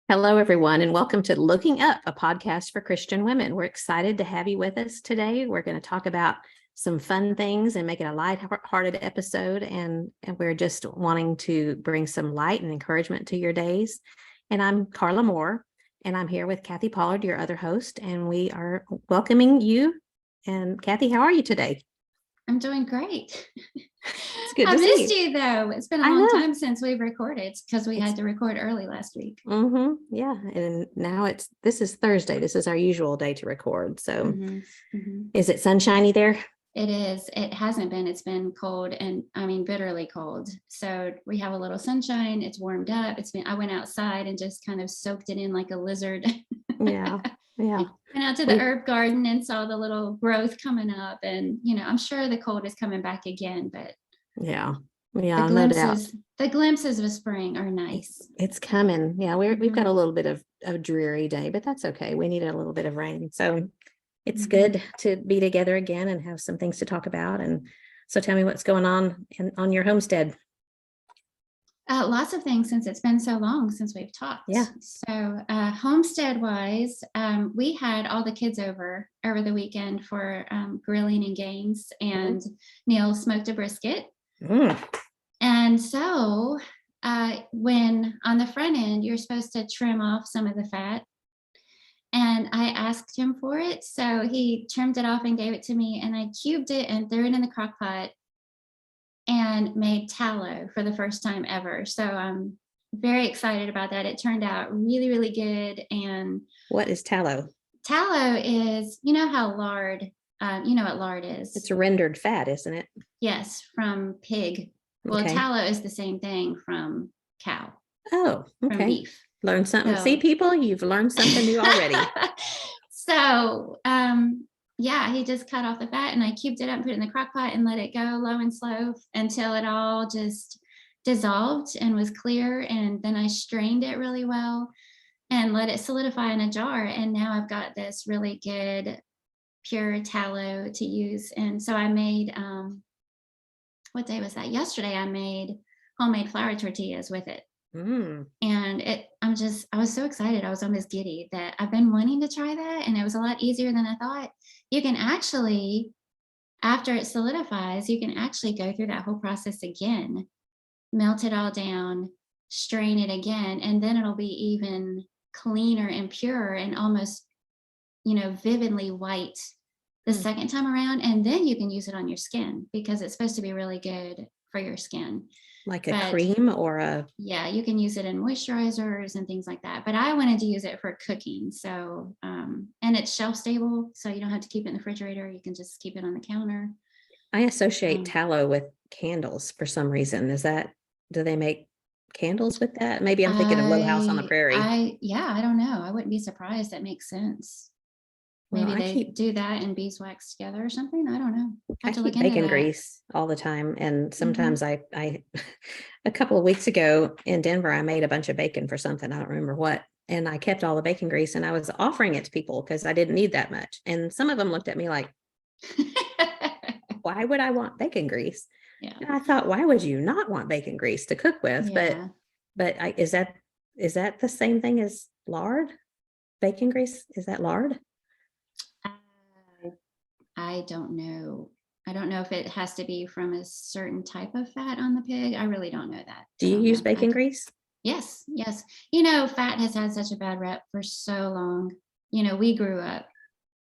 Hello, everyone, and welcome to Looking Up, a podcast for Christian women. We're excited to have you with us today. We're going to talk about some fun things and make it a light-hearted episode, and we're just wanting to bring some light and encouragement to your days. And I'm Carla Moore, and I'm here with Kathy Pollard, your other host, and we are welcoming you. And Kathy, how are you today? I'm doing great. It's good I to see missed you though. It's been a long time since we've recorded because we had to record early last week. Yeah, and now this is Thursday. This is our usual day to record. So Is it sunshiny there? It is. It hasn't been. It's been cold, and I mean bitterly cold. So we have a little sunshine. It's warmed up. I went outside and just kind of soaked it in like a lizard. Yeah. Went out to the herb garden and saw the little growth coming up, and I'm sure the cold is coming back again, but no doubt. The glimpses of spring are nice. It's coming. Yeah, we've got a little bit of a dreary day, but that's okay. We need a little bit of rain. So it's good to be together again and have some things to talk about. And so tell me what's going on on your homestead. Lots of things, since it's been so long since we've talked. Yeah. So homestead wise, we had all the kids over the weekend for grilling and games, and Neil smoked a brisket. And so when on the front end, you're supposed to trim off some of the fat. And I asked him for it. So he trimmed it off and gave it to me, and I cubed it and threw it in the crock pot and made tallow for the first time ever. So I'm very excited about that. It turned out really, really good. And what is tallow? Tallow is, how lard, what lard is. It's rendered fat, isn't it? Yes, from pig. Well, tallow is the same thing from cow. Oh, okay. From beef. Learn something. See, people, you've learned something new already. So, he just cut off the fat, and I cubed it up and put it in the crock pot and let it go low and slow until it all just dissolved and was clear. And then I strained it really well and let it solidify in a jar. And now I've got this really good pure tallow to use. And so I made, what day was that? Yesterday, I made homemade flour tortillas with it. And I was so excited. I was almost giddy that I've been wanting to try that. And it was a lot easier than I thought. You can actually, after it solidifies, you can actually go through that whole process again, melt it all down, strain it again, and then it'll be even cleaner and pure and almost, vividly white the second time around. And then you can use it on your skin because it's supposed to be really good for your skin. Like a cream or a... Yeah, you can use it in moisturizers and things like that. But I wanted to use it for cooking. So, and it's shelf stable, so you don't have to keep it in the refrigerator. You can just keep it on the counter. I associate tallow with candles for some reason. Do they make candles with that? Maybe I'm thinking of Little House on the Prairie. I don't know. I wouldn't be surprised. That makes sense. Maybe they do that and beeswax together or something. I don't know. I keep bacon grease all the time. And sometimes I a couple of weeks ago in Denver, I made a bunch of bacon for something. I don't remember what. And I kept all the bacon grease and I was offering it to people because I didn't need that much. And some of them looked at me like, why would I want bacon grease? Yeah. And I thought, why would you not want bacon grease to cook with? Yeah. But is that the same thing as lard? Bacon grease, is that lard? I don't know. I don't know if it has to be from a certain type of fat on the pig. I really don't know that. Do you use bacon grease? Yes. Fat has had such a bad rep for so long. We grew up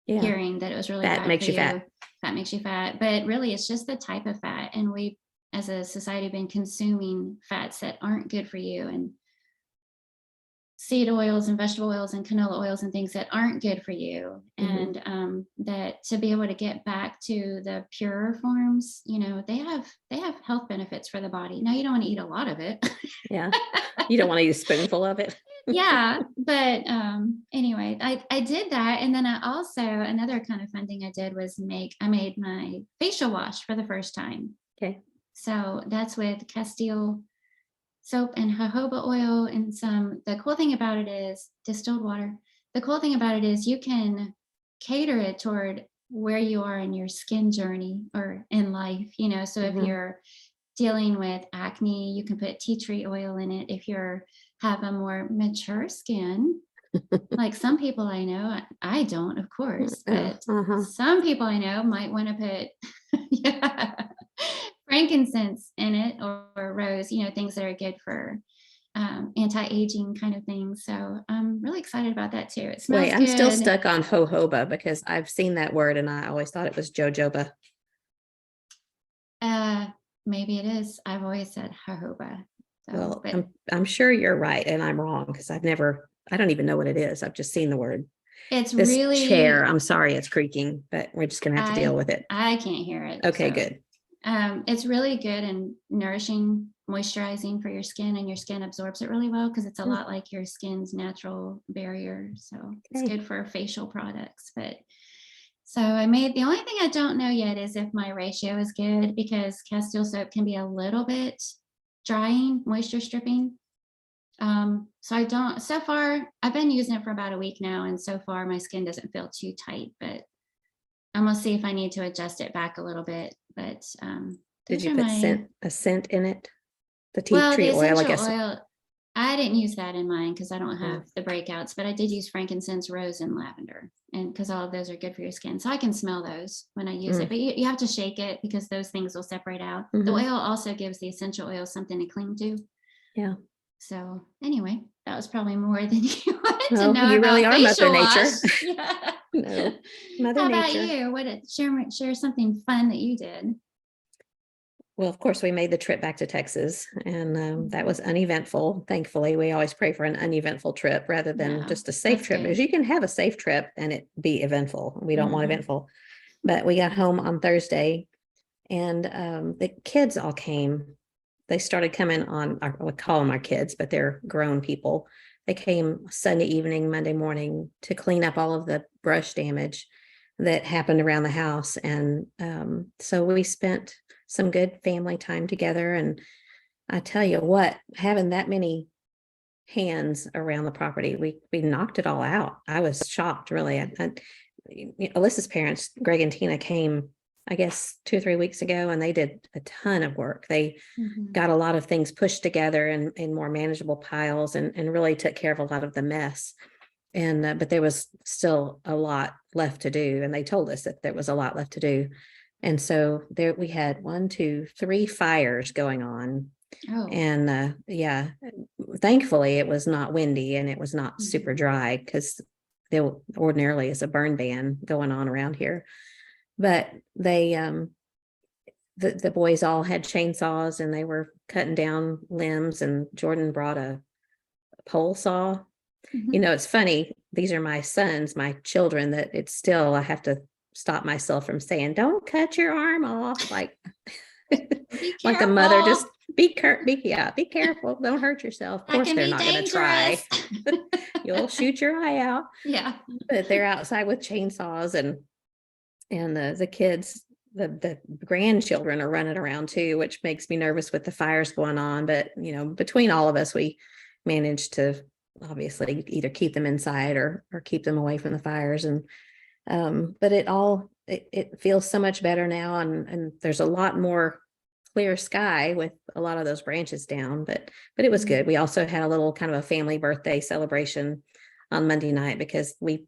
hearing that it was really bad makes for you fat. Fat makes you fat. But really, it's just the type of fat. And we, as a society, have been consuming fats that aren't good for you, and seed oils and vegetable oils and canola oils and things that aren't good for you. And that to be able to get back to the purer forms, they have health benefits for the body. Now, you don't want to eat a lot of it. Yeah. You don't want to eat a spoonful of it. Yeah. But anyway, I did that. And then I also, another kind of fun thing I did was I made my facial wash for the first time. Okay. So that's with Castile soap and jojoba oil and the cool thing about it is distilled water. The cool thing about it is you can cater it toward where you are in your skin journey or in life, so if you're dealing with acne, you can put tea tree oil in it. If you're have a more mature skin, like some people I know, I don't, of course, but some people I know might want to put yeah, frankincense in it, or rose, things that are good for anti-aging kind of things. So I'm really excited about that too. It smells Wait, I'm still good. stuck on jojoba because I've seen that word and I always thought it was jojoba. Maybe it is. I've always said jojoba. So, Well, but I'm sure you're right and I'm wrong because I don't even know what it is. I've just seen the word. it's This chair, really, I'm sorry it's creaking, but we're just gonna have to deal with it. I can't hear it. Okay, so, good. It's really good and nourishing, moisturizing for your skin, and your skin absorbs it really well because it's a lot like your skin's natural barrier. So it's good for facial products. But so the only thing I don't know yet is if my ratio is good, because Castile soap can be a little bit drying, moisture stripping. So far I've been using it for about a week now, and so far my skin doesn't feel too tight, but I'm gonna see if I need to adjust it back a little bit. But Did you put a scent in it? The tea the tree oil, I essential guess. oil, I didn't use that in mine because I don't have the breakouts, but I did use frankincense, rose, and lavender, and because all of those are good for your skin. So I can smell those when I use it, but you have to shake it because those things will separate out. The oil also gives the essential oil something to cling to. Yeah. So anyway, that was probably more than you wanted to know you about really are facial Mother Nature. wash. Yeah. No, Mother How Nature. about you? Share something fun that you did? Well, of course, we made the trip back to Texas, and that was uneventful. Thankfully, we always pray for an uneventful trip rather than just a safe trip, because you can have a safe trip and it be eventful. We don't want eventful. But we got home on Thursday, and the kids all came. They started coming on, we call them our kids, but they're grown people. They came Sunday evening, Monday morning to clean up all of the brush damage that happened around the house. And so we spent some good family time together. And I tell you what, having that many hands around the property, we knocked it all out. I was shocked, really. Alyssa's parents, Greg and Tina, came, I guess, 2 or 3 weeks ago, and they did a ton of work. They got a lot of things pushed together in more manageable piles, and really took care of a lot of the mess. And but there was still a lot left to do, and they told us that there was a lot left to do. And so there we had 1, 2, 3 fires going on. And yeah, thankfully it was not windy and it was not super dry, because there ordinarily is a burn ban going on around here. But they the boys all had chainsaws and they were cutting down limbs, and Jordan brought a pole saw. It's funny, these are my sons, my children, that it's still, I have to stop myself from saying, don't cut your arm off, like like a mother, just be careful, don't hurt yourself. Of course they're not going to try. You'll shoot your eye out. Yeah. But they're outside with chainsaws, and the kids, the grandchildren are running around too, which makes me nervous with the fires going on. But between all of us, we managed to obviously either keep them inside or keep them away from the fires. And but it feels so much better now, and there's a lot more clear sky with a lot of those branches down. But it was good. We also had a little kind of a family birthday celebration on Monday night, because I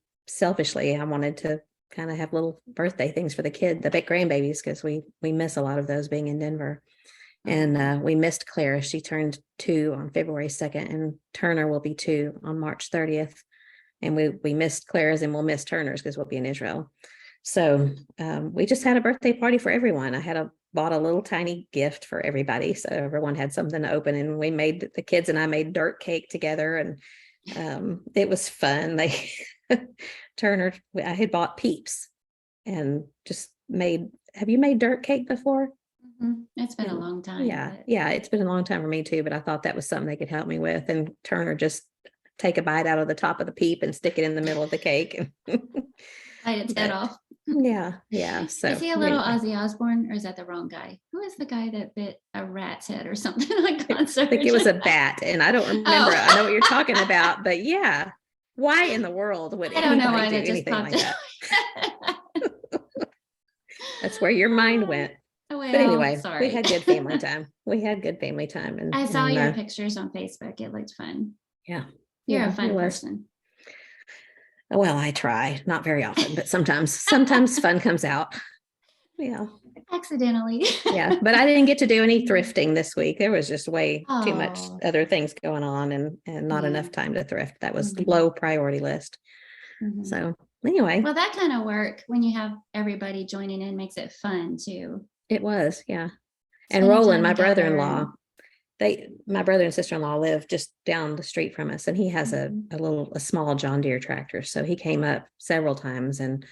wanted to kind of have little birthday things for the grandbabies, because we miss a lot of those being in Denver. And we missed Clara. She turned 2 on February 2nd, and Turner will be 2 on March 30th. And we missed Clara's, and we'll miss Turner's because we'll be in Israel. So we just had a birthday party for everyone. I bought a little tiny gift for everybody, so everyone had something to open. And the kids and I made dirt cake together, and it was fun. I had bought Peeps and just made. Have you made dirt cake before? It's been a long time. Yeah, it's been a long time for me too, but I thought that was something they could help me with. And Turner just take a bite out of the top of the peep and stick it in the middle of the cake. Bite its head off. Yeah. So is he a little Ozzy Osbourne, or is that the wrong guy? Who is the guy that bit a rat's head or something like concert? I think it was a bat, and I don't remember. I know what you're talking about, but yeah. Why in the world would anybody do anything like that? That's where your mind went. Well, But anyway, we sorry. had good family time. We had good family time. I saw your And pictures on Facebook. It looked fun. yeah, You're yeah, a it fun was. person. Well, I try, not very often, but sometimes fun comes out. Yeah. Accidentally. Yeah. But I didn't get to do any thrifting this week. There was just way too much Oh, other things going on and not yeah. enough time to thrift. That was Mhm. low priority list. Mhm. So anyway, Well, that kind of work when you have everybody joining in makes it fun too. it was, yeah. And Spending Roland, time my together brother-in-law, my brother and sister-in-law live just down the street from us, and he has Mhm. a small John Deere tractor. So he came up several times and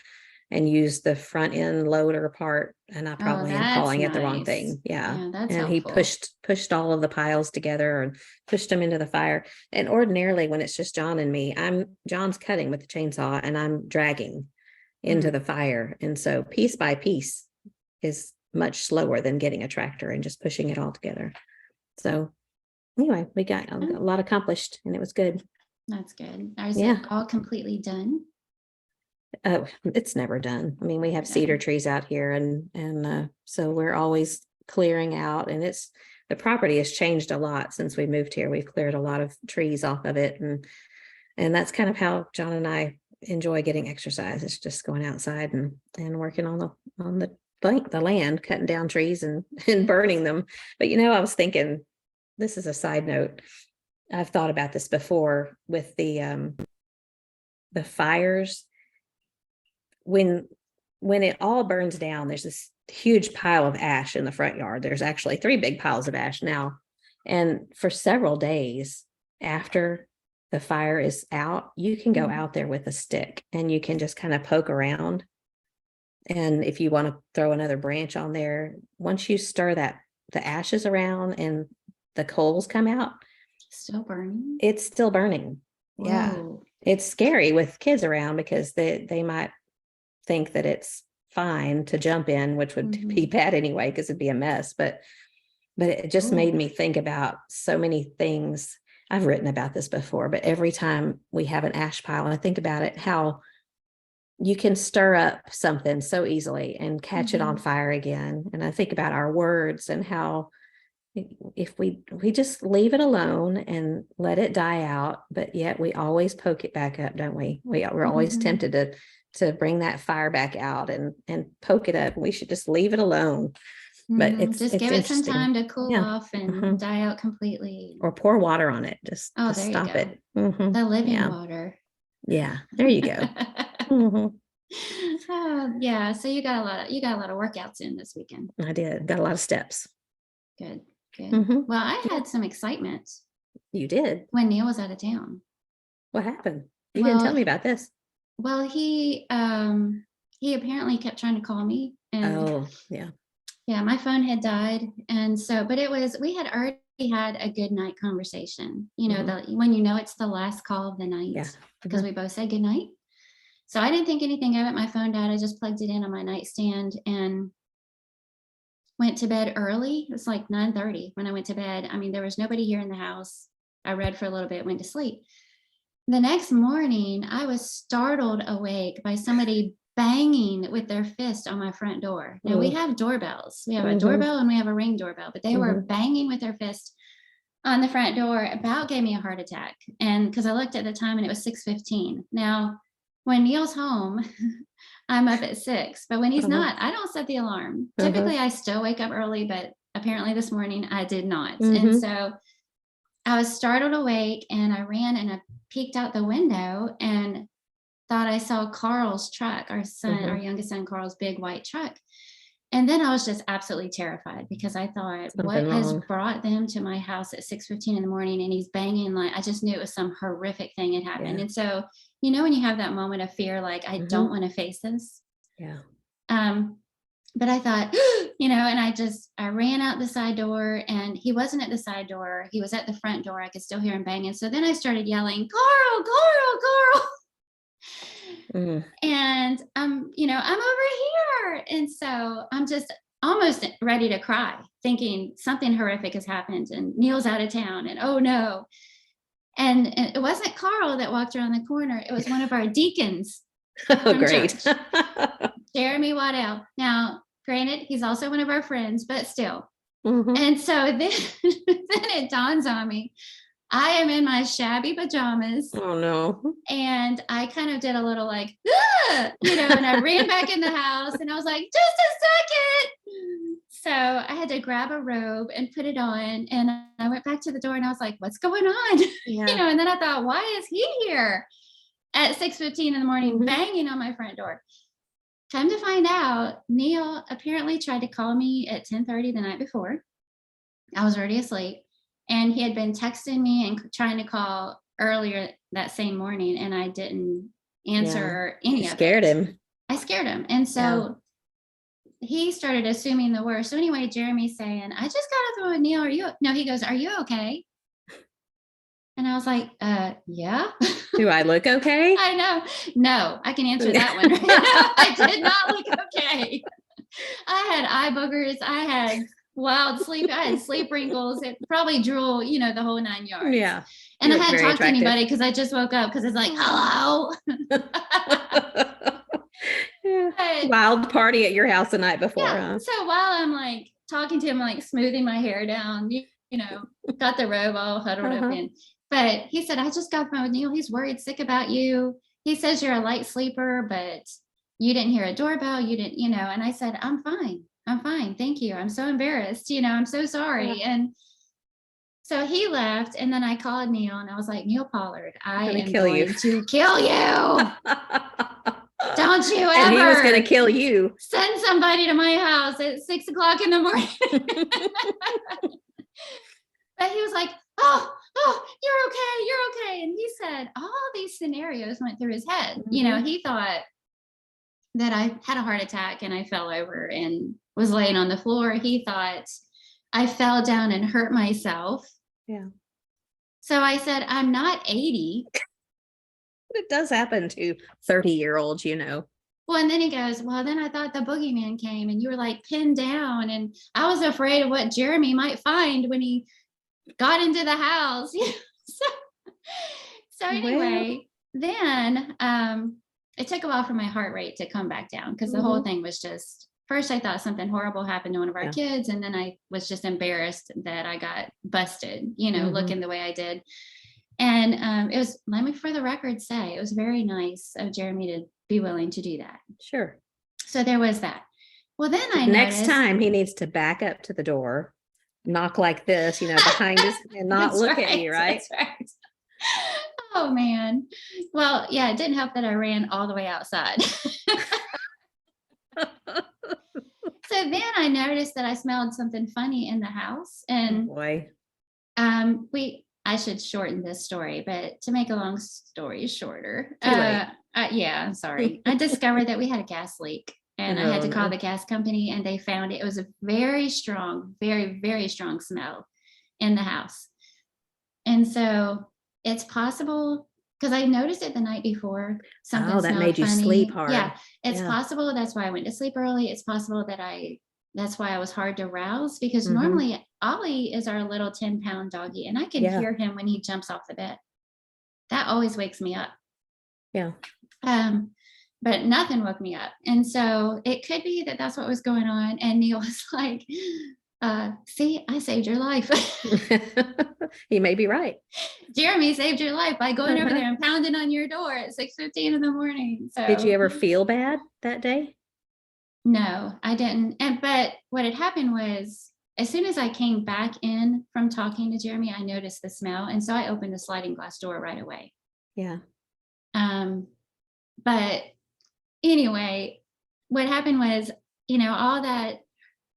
used the front end loader part. And I Oh, probably am that's calling it the wrong nice. thing. Yeah. Yeah, that's And he helpful. pushed all of the piles together and pushed them into the fire. And ordinarily when it's just John and me, John's cutting with the chainsaw and I'm dragging into Mm. the fire. And so piece by piece is much slower than getting a tractor and just pushing it all together. So anyway, we got a Oh, lot accomplished and it was good. that's good. Is it Yeah. all completely done? Oh, it's never done. I mean, we have cedar trees out here and so we're always clearing out, and the property has changed a lot since we moved here. We've cleared a lot of trees off of it, and that's kind of how John and I enjoy getting exercise. It's just going outside and working on the land, cutting down trees and burning them. But I was thinking, this is a side note. I've thought about this before with the fires. When it all burns down, there's this huge pile of ash in the front yard. There's actually 3 big piles of ash now. And for several days after the fire is out, you can go Mhm. out there with a stick and you can just kind of poke around. And if you want to throw another branch on there, once you stir the ashes around and the coals come out, Still burning? it's still burning. Yeah. Whoa. It's scary with kids around because they might think that it's fine to jump in, which would be Mhm. bad anyway, because it'd be a mess. But it just made Ooh. me think about so many things. I've written about this before, but every time we have an ash pile, I think about it, how you can stir up something so easily and catch it on Mhm. fire again. And I think about our words and how if we just leave it alone and let it die out, but yet we always poke it back up, don't we? We're always Mhm. tempted to bring that fire back out and poke it up. We should just leave it alone. But Mhm. Just it's give it some interesting. time to cool Yeah. off and Mhm. die out completely. Or pour water on it. Oh, Just there you stop go. it. Mhm. The living Yeah. water. Yeah. There you go. Mhm. Oh, yeah. So you got a lot of workouts in this weekend. I did. Got a lot of steps. Good, good. Mhm. Well, I Yeah. had some excitement You did. when Neil was out of town. What happened? You didn't tell Well, me about this. well, he apparently kept trying to call me, and Oh, yeah. yeah, my phone had died, and so, but we had already had a good night conversation. Mhm. When it's the last call of the night, Yeah. because Mhm. we both said good night. So I didn't think anything of it. My phone died. I just plugged it in on my nightstand and went to bed early. It was like 9:30 when I went to bed. I mean, there was nobody here in the house. I read for a little bit, went to sleep. The next morning, I was startled awake by somebody banging with their fist on my front door. Now we Ugh. have doorbells. We have a Mhm. doorbell and we have a ring doorbell, but they were Mhm. banging with their fist on the front door. About gave me a heart attack. And because I looked at the time and it was 6:15. Now, when Neil's home, I'm up at 6, but when he's Uh-huh. not, I don't set the alarm. Uh-huh. Typically, I still wake up early, but apparently this morning I did not. And Mhm. so I was startled awake and I ran and I peeked out the window and thought I saw Carl's truck, our Mhm. youngest son, Carl's big white truck. And then I was just absolutely terrified because I thought, Something what has wrong. brought them to my house at 6:15 in the morning? And he's banging, like, I just knew it was some horrific thing had happened. Yeah. And so, when you have that moment of fear, like, I don't Mhm. want to face this. Yeah. Um, but I thought, and I ran out the side door and he wasn't at the side door. He was at the front door. I could still hear him banging. So then I started yelling, Carl, Carl, Carl. Mhm. And I'm over here. And so I'm just almost ready to cry, thinking something horrific has happened and Neil's out of town and oh no. And it wasn't Carl that walked around the corner. It was one of our deacons Oh, from great. church, Jeremy Waddell. Now, Granted, he's also one of our friends, but still. Mhm. And so then, then it dawns on me, I am in my shabby pajamas Oh no. and I kind of did a little like, "Ah!" And I ran back in the house and I was like, just a second. So I had to grab a robe and put it on. And I went back to the door and I was like, what's going on? Yeah. And then I thought, why is he here at 6:15 in the morning, Mhm. banging on my front door? Come to find out, Neil apparently tried to call me at 10:30 the night before. I was already asleep. And he had been texting me and trying to call earlier that same morning, and I didn't Yeah. answer You any of scared it. him. I scared him. And Yeah. so he started assuming the worst. So anyway, Jeremy's saying, I just got off the phone with Neil. Are you no, he goes, are you okay? And I was like, yeah. Do I look okay? I know. No, I can answer that one. I did not look okay. I had eye boogers. I had wild sleep. I had sleep wrinkles. It probably drool, the whole 9 yards. Yeah. And You I look hadn't very talked to attractive. anybody because I just woke up because it's like, hello. Yeah. But Wild party at your house the night before, yeah. huh? So while I'm like talking to him, like smoothing my hair down, got the robe all huddled up Uh-huh. in. But he said, I just got phone with Neil. He's worried sick about you. He says you're a light sleeper, but you didn't hear a doorbell. You didn't, and I said, I'm fine. I'm fine. Thank you. I'm so embarrassed. I'm so sorry. Yeah. And so he left. And then I called Neil and I was like, Neil Pollard, I Gonna am kill you. going to kill you. Don't you ever. And he was gonna kill you. Send somebody to my house at 6:00 in the morning. But he was like, oh, you're okay. And he said all these scenarios went through his head. Mhm. He thought that I had a heart attack and I fell over and was laying on the floor. He thought I fell down and hurt myself. Yeah. So I said, I'm not 80. It does happen to 30-year-olds, Well, and then he goes, well, then I thought the boogeyman came and you were like pinned down. And I was afraid of what Jeremy might find when he got into the house. so, so anyway, then it took a while for my heart rate to come back down because the whole Mhm. thing was just, first I thought something horrible happened to one of our Yeah. kids. And then I was just embarrassed that I got busted, Mhm. looking the way I did. And it was, let me for the record say, it was very nice of Jeremy to be willing to do that. Sure. So there was that. Well, then I Next noticed, time he needs to back up to the door, knock like this, behind us and not That's look at you, right? That's right. Oh man. Well, yeah, it didn't help that I ran all the way outside. So then I noticed that I smelled something funny in the house. Oh And boy. I should shorten this story, but to make a long story shorter, Too late. yeah, I'm sorry. I discovered that we had a gas leak and I had Oh, to call no. the gas company and they found it. It was a very strong, very, very strong smell in the house. And so it's possible because I noticed it the night before, something Oh, that smelled made you sleep funny. hard. Yeah, it's Yeah. possible that's why I went to sleep early. It's possible that's why I was hard to rouse because Mhm. normally Ollie is our little 10-pound doggy and I can Yeah. hear him when he jumps off the bed. That always wakes me up. Yeah. But nothing woke me up. And so it could be that that's what was going on. And Neil was like, see, I saved your life. He may be right. Jeremy saved your life by going over there and pounding on your door at 6:15 in the morning. So Did you ever feel bad that day? no, I didn't. But what had happened was as soon as I came back in from talking to Jeremy, I noticed the smell. And so I opened the sliding glass door right away. Yeah. But anyway, what happened was, all that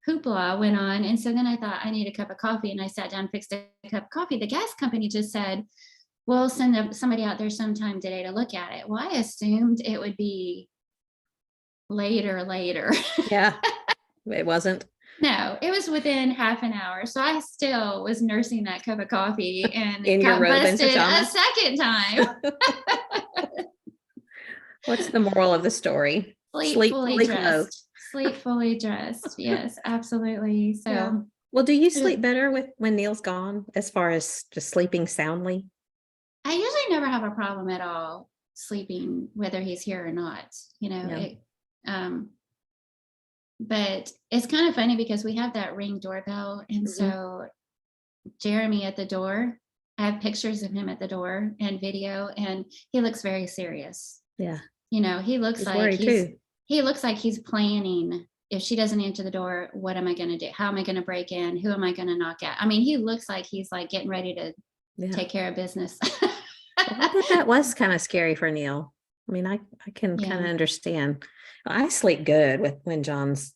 hoopla went on. And so then I thought I need a cup of coffee and I sat down, fixed a cup of coffee. The gas company just said, we'll send somebody out there sometime today to look at it. Well, I assumed it would be later. Yeah. It wasn't. No, it was within half an hour. So I still was nursing that cup of coffee and In your got robe and busted a pajamas? second time. What's the moral of the story? Sleep fully clothed. dressed. Sleep fully dressed. Yes, absolutely. So Yeah. Well, do you sleep better when Neil's gone as far as just sleeping soundly? I usually never have a problem at all sleeping, whether he's here or not. Yeah. But it's kind of funny because we have that Ring doorbell. And so Jeremy at the door, I have pictures of him at the door and video, and he looks very serious. Yeah. He looks He's like worried too. he looks like he's planning, if she doesn't answer the door, what am I going to do? How am I going to break in? Who am I going to knock out? I mean, he looks like he's like getting ready to take care of business. I bet that was kind of scary for Neil. I mean, I can kind of understand. I sleep good when John's,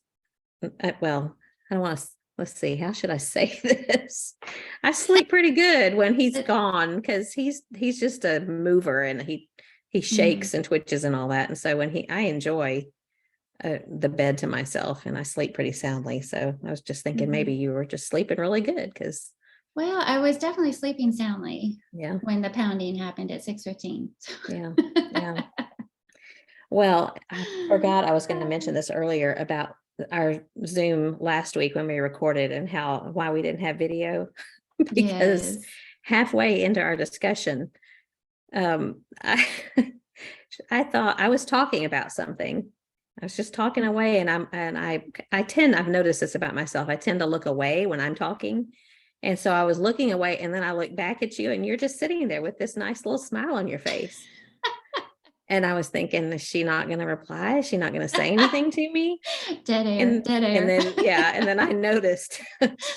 well, I don't want to, let's see, how should I say this? I sleep pretty good when he's gone, because he's just a mover, and he shakes and twitches and all that. And so I enjoy the bed to myself, and I sleep pretty soundly. So I was just thinking maybe you were just sleeping really good, because. Well, I was definitely sleeping soundly. Yeah. When the pounding happened at 6:15. Yeah. Yeah. Well, I forgot I was going to mention this earlier about our Zoom last week when we recorded, and why we didn't have video, because halfway into our discussion, I thought I was talking about something. I was just talking away, and I've noticed this about myself. I tend to look away when I'm talking. And so I was looking away, and then I looked back at you, and you're just sitting there with this nice little smile on your face. And I was thinking, is she not going to reply? Is she not going to say anything to me? Dead air. And then I noticed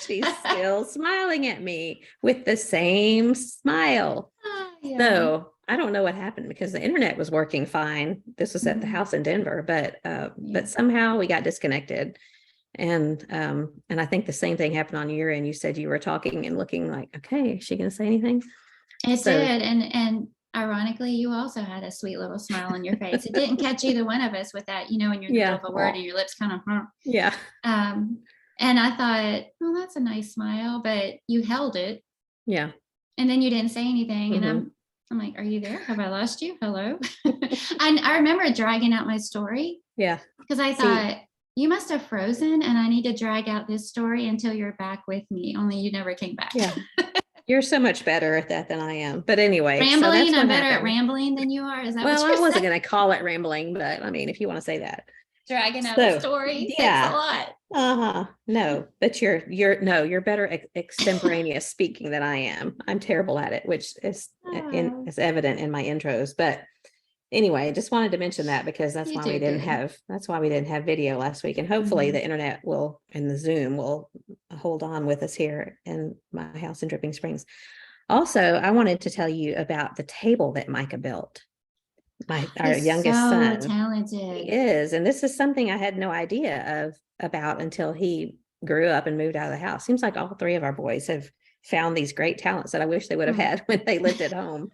she's still smiling at me with the same smile. So I don't know what happened, because the internet was working fine. This was at the house in Denver, but somehow we got disconnected. And I think the same thing happened on your end. You said you were talking and looking like, okay, is she going to say anything? It did. And ironically, you also had a sweet little smile on your face. It didn't catch either one of us with that, when you're in the middle of a word and your lips kind of, yeah. And I thought, oh, that's a nice smile, but you held it. Yeah. And then you didn't say anything. And I'm like, are you there? Have I lost you? Hello. And I remember dragging out my story. Yeah. Because I thought, you must have frozen, and I need to drag out this story until you're back with me. Only you never came back. Yeah. You're so much better at that than I am. But anyway, rambling, I'm better at rambling than you are. Is that what you're saying? I wasn't going to call it rambling, but I mean, if you want to say that. Dragging out a story. Yeah. Takes a lot. No, but you're better extemporaneous speaking than I am. I'm terrible at it, which is evident in my intros. But anyway, I just wanted to mention that, because that's why we didn't have video last week. And hopefully the internet and the Zoom will hold on with us here in my house in Dripping Springs. Also, I wanted to tell you about the table that Micah built. Our youngest son. Talented. He is. And this is something I had no idea about until he grew up and moved out of the house. Seems like all three of our boys have found these great talents that I wish they would have had when they lived at home.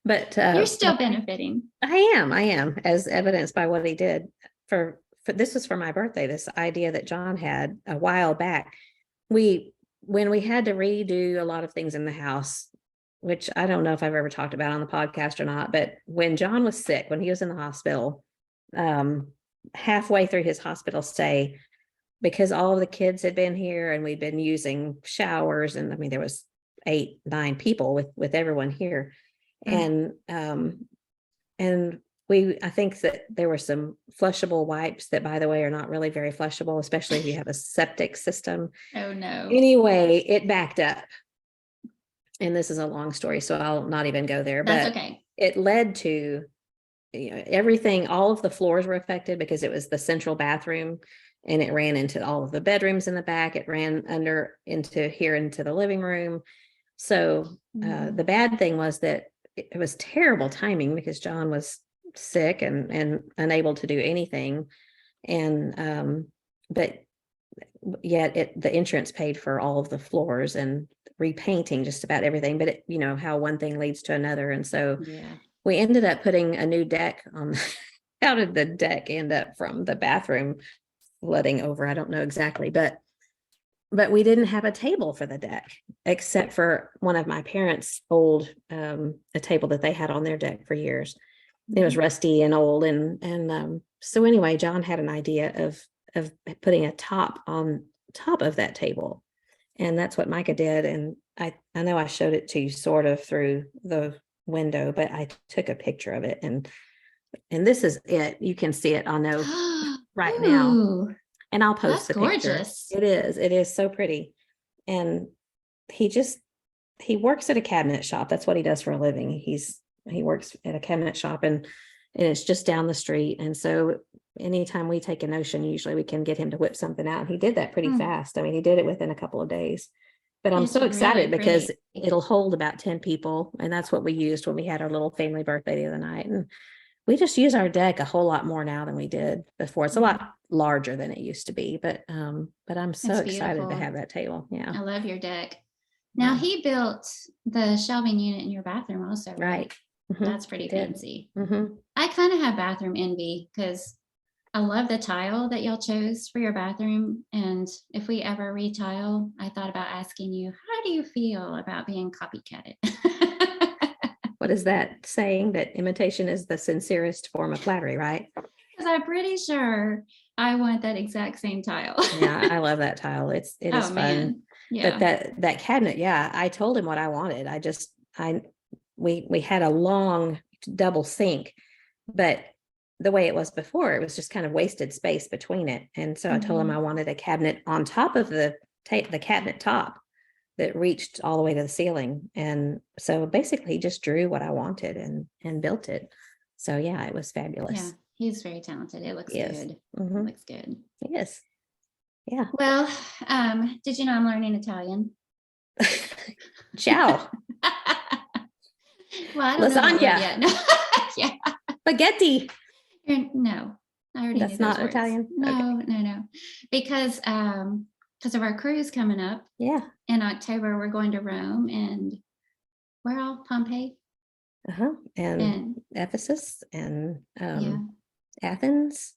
But you're still benefiting. I am, as evidenced by what he did for this was for my birthday. This idea that John had a while back. When we had to redo a lot of things in the house, which I don't know if I've ever talked about on the podcast or not, but when John was sick, when he was in the hospital, halfway through his hospital stay, because all of the kids had been here and we'd been using showers, and I mean, there was 8-9 people with everyone here. And I think that there were some flushable wipes that, by the way, are not really very flushable, especially if you have a septic system. Oh no. Anyway, it backed up. And this is a long story, so I'll not even go there. That's but okay. It led to everything, all of the floors were affected, because it was the central bathroom, and it ran into all of the bedrooms in the back. It ran into the living room. So the bad thing was that it was terrible timing, because John was sick and unable to do anything. And, but yet the insurance paid for all of the floors and repainting just about everything, but how one thing leads to another. And so we ended up putting a new deck on. How did the deck end up from the bathroom flooding over? I don't know exactly, but we didn't have a table for the deck, except for one of my parents' old, a table that they had on their deck for years. It was rusty and old. And so anyway, John had an idea of putting a top on top of that table. And that's what Micah did. And I know I showed it to you sort of through the window, but I took a picture of it, and this is it. You can see it, I know, right now. And I'll post That's the picture. gorgeous. It is so pretty. And he works at a cabinet shop. That's what he does for a living. He works at a cabinet shop, and it's just down the street. And so anytime we take a notion, usually we can get him to whip something out. He did that pretty fast. I mean, he did it within a couple of days. But I'm so excited because it'll hold about 10 people. And that's what we used when we had our little family birthday the other night. And we just use our deck a whole lot more now than we did before. It's a lot larger than it used to be, but I'm so excited to have that table. Yeah. I love your deck. Now he built the shelving unit in your bathroom also, right? That's pretty fancy. I kind of have bathroom envy because I love the tile that y'all chose for your bathroom. And if we ever retile, I thought about asking you, how do you feel about being copycatted? What is that saying? That imitation is the sincerest form of flattery, right? Because I'm pretty sure I want that exact same tile. Yeah, I love that tile. It is fun. Man. Yeah. But that cabinet, yeah, I told him what I wanted. We had a long double sink, but the way it was before, it was just kind of wasted space between it. And so I told him I wanted a cabinet on top of the cabinet top that reached all the way to the ceiling. And so basically he just drew what I wanted and built it. So yeah, it was fabulous. Yeah, he's very talented. It looks good. It looks good. Yes. Yeah. Well, did you know I'm learning Italian? Ciao. Well, I don't know that word yet. No. Yeah. Spaghetti. No, I already That's knew those not words. Italian. No, okay. No. Because of our cruise coming up. Yeah. In October, we're going to Rome, and where all? Pompeii. And Ephesus and Athens.